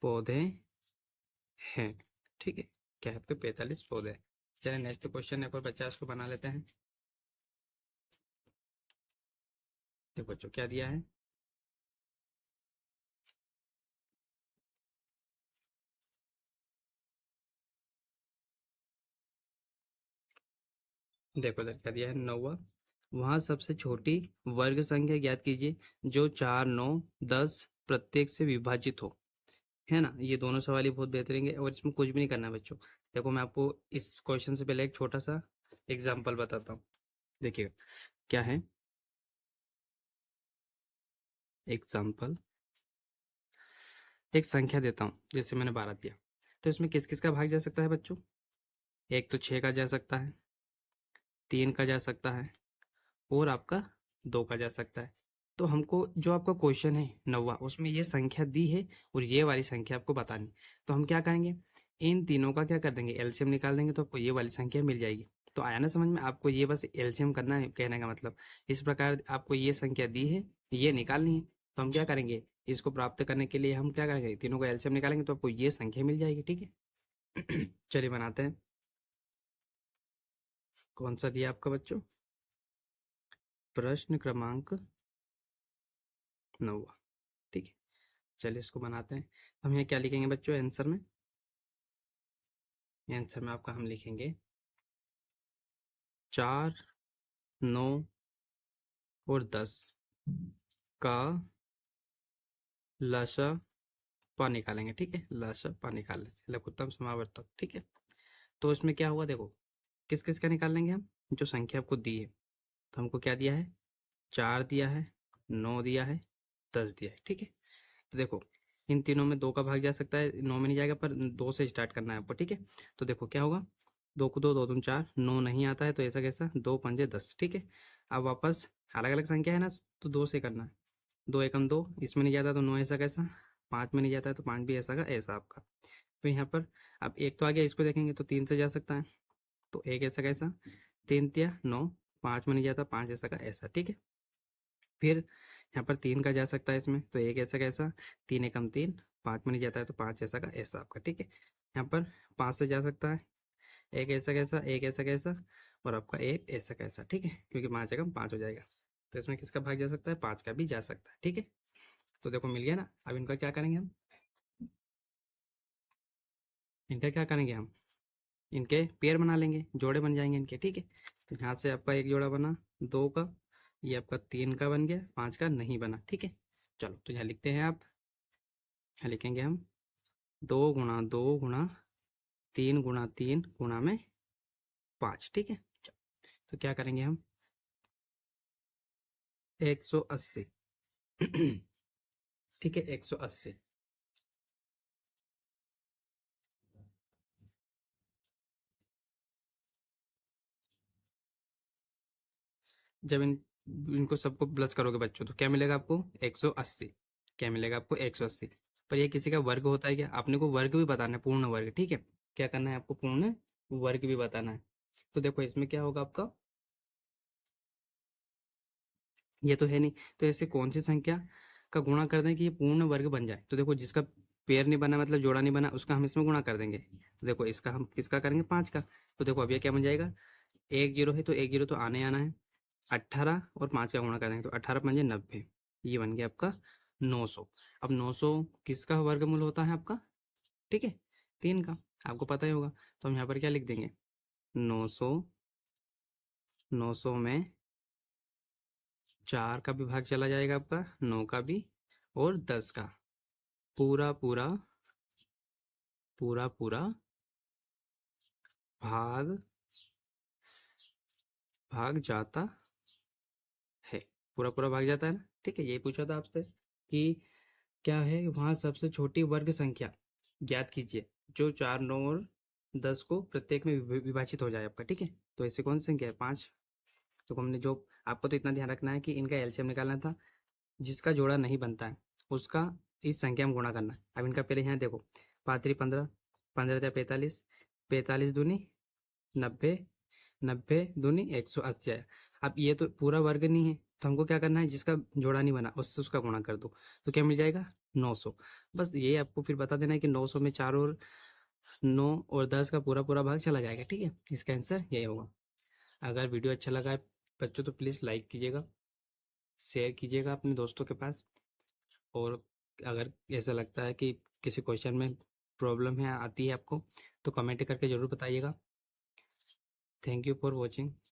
पौधे हैं, ठीक है। क्या है आपके 45 पौधे। चलिए नेक्स्ट क्वेश्चन है पर 50 को बना लेते हैं। देखो बच्चों क्या दिया है, देखो इधर क्या दिया है, 9वां, वहाँ सबसे छोटी वर्ग संख्या ज्ञात कीजिए जो 4, 9, 10 प्रत्येक से विभाजित हो, है ना। ये दोनों सवाल ही बहुत बेहतरीन है और इसमें कुछ भी नहीं करना है बच्चों। देखो मैं आपको इस क्वेश्चन से पहले एक छोटा सा एग्जाम्पल बताता हूँ। देखिएगा क्या है एग्जाम्पल, एक संख्या देता हूँ जैसे मैंने 12 दिया, तो इसमें किस किस का भाग जा सकता है बच्चों। एक तो 6 का जा सकता है, 3 का जा सकता है और आपका 2 का जा सकता है। तो हमको जो आपका क्वेश्चन है 9वां, उसमें ये संख्या दी है और ये वाली संख्या आपको बतानी। तो हम क्या करेंगे, इन तीनों का क्या कर देंगे, एलसीएम निकाल देंगे तो आपको ये वाली संख्या मिल जाएगी। तो आया ना समझ में, आपको ये बस एलसीएम करना है, कहने का मतलब इस प्रकार आपको ये संख्या दी है, ये निकालनी है। तो हम क्या करेंगे, इसको प्राप्त करने के लिए हम क्या करेंगे, तीनों को एलसीएम निकालेंगे तो आपको ये संख्या मिल जाएगी, ठीक है। चलिए बनाते हैं। कौन सा दिया आपका बच्चों, प्रश्न क्रमांक 9, ठीक है। चलिए इसको बनाते हैं। हम यहाँ क्या लिखेंगे बच्चों आंसर में, आंसर में आपका हम लिखेंगे 4, 9 और 10 का लसा पा निकालेंगे, ठीक है। लसा पा निकाल लेंगे, लघुत्तम समावर्तक, ठीक है। तो इसमें क्या हुआ देखो, किस किस का निकाल लेंगे हम, जो संख्या आपको दी है। तो हमको क्या दिया है, 4 दिया है, 9 दिया है, 10 दिया है, ठीक है। तो देखो इन तीनों में 2 का भाग जा सकता है, 9 में नहीं जाएगा, पर 2 से स्टार्ट करना है आपको, ठीक है। तो देखो क्या होगा, 2 को 2, 2 दूनी 4, 9 नहीं आता है तो ऐसा कैसा, 2 पंजे 10, ठीक है। अब वापस अलग अलग संख्या है ना, तो 2 से करना है। 2 एकम 2, इसमें नहीं जाता तो 9 ऐसा कैसा, 5 में नहीं जाता है तो 5 भी ऐसा का ऐसा आपका। तो यहाँ पर अब एक तो आ गया, इसको देखेंगे तो 3 से जा सकता है, तो एक ऐसा कैसा, 3 तिया 9, 5 में नहीं जाता, 5 ऐसा का ऐसा, ठीक है। फिर यहाँ पर 3 का जा सकता है इसमें, तो एक ऐसा कैसा, 3 एकम 3, 5 में नहीं जाता है तो 5 ऐसा का ऐसा आपका, ठीक है। यहाँ पर 5 से जा सकता है, एक ऐसा कैसा, एक ऐसा कैसा और आपका एक ऐसा कैसा, ठीक है, क्योंकि 5 एकम 5 हो जाएगा। तो इसमें किसका भाग जा सकता है, 5 का भी जा सकता है, ठीक है। तो देखो मिल गया ना। अब इनका क्या करेंगे हम, इनका क्या करेंगे हम, इनके पेयर बना लेंगे, जोड़े बन जाएंगे इनके, ठीक है। तो यहाँ से आपका एक जोड़ा बना 2 का, ये आपका 3 का बन गया, 5 का नहीं बना, ठीक है। चलो तो यहाँ लिखते हैं आप, यहाँ लिखेंगे हम 2 गुणा 2 गुणा 3 गुणा 3 गुणा में 5, ठीक है। तो क्या करेंगे हम, 180, ठीक है, 180। जब इनको सबको प्लस करोगे बच्चों तो क्या मिलेगा आपको, 180। क्या मिलेगा आपको, 180। पर ये किसी का वर्ग होता है क्या, अपने को वर्ग भी बताना है, पूर्ण वर्ग, ठीक है। क्या करना है आपको, पूर्ण वर्ग भी बताना है। तो देखो इसमें क्या होगा आपका, ये तो है नहीं, तो ऐसे कौन सी संख्या का गुणा कर दें कि ये पूर्ण वर्ग बन जाए। तो देखो जिसका पेयर नहीं बना मतलब जोड़ा नहीं बना, उसका हम इसमें गुणा कर देंगे। तो देखो इसका हम किसका करेंगे, 5 का। तो देखो अब ये क्या बन जाएगा, 1 जीरो है तो 1 जीरो तो आने आना है, 18 और 5 का गुणा कर देंगे तो 18 पंजे 90, ये बन गया आपका 900। अब 900 किसका वर्गमूल होता है आपका, ठीक है, 3 का, आपको पता ही होगा। तो हम यहाँ पर क्या लिख देंगे, 900, 900 में 4 का भी भाग चला जाएगा आपका, 9 का भी और 10 का, पूरा पूरा पूरा पूरा भाग भाग जाता है, पूरा पूरा भाग जाता है ना, ठीक है। ये पूछा था आपसे कि क्या है वहाँ सबसे छोटी वर्ग संख्या ज्ञात कीजिए जो 4, 9 और 10 को प्रत्येक में विभाजित हो जाए आपका, ठीक है। तो ऐसे कौन सी संख्या है, 5, तो हमने जो आपको तो इतना ध्यान रखना है कि इनका एलसीएम निकालना था, जिसका जोड़ा नहीं बनता है उसका इस संख्या में गुणा करना है। अब इनका पहले यहाँ देखो, 5 3 15, 15 3 45, 45 दूनी 90, 90 दूनी 180 आया। अब ये तो पूरा वर्ग नहीं है, तो हमको क्या करना है, जिसका जोड़ा नहीं बना उससे उसका गुणा कर दो, तो क्या मिल जाएगा 900। बस ये आपको फिर बता देना है कि 900 में 4 और 9 और 10 का पूरा पूरा भाग चला जाएगा। ठीक है, इसका आंसर यही होगा। अगर वीडियो अच्छा लगा है बच्चों तो प्लीज़ लाइक कीजिएगा, शेयर कीजिएगा अपने दोस्तों के पास, और अगर ऐसा लगता है कि किसी क्वेश्चन में प्रॉब्लम है आती है आपको, तो कमेंट करके ज़रूर बताइएगा। Thank you for watching.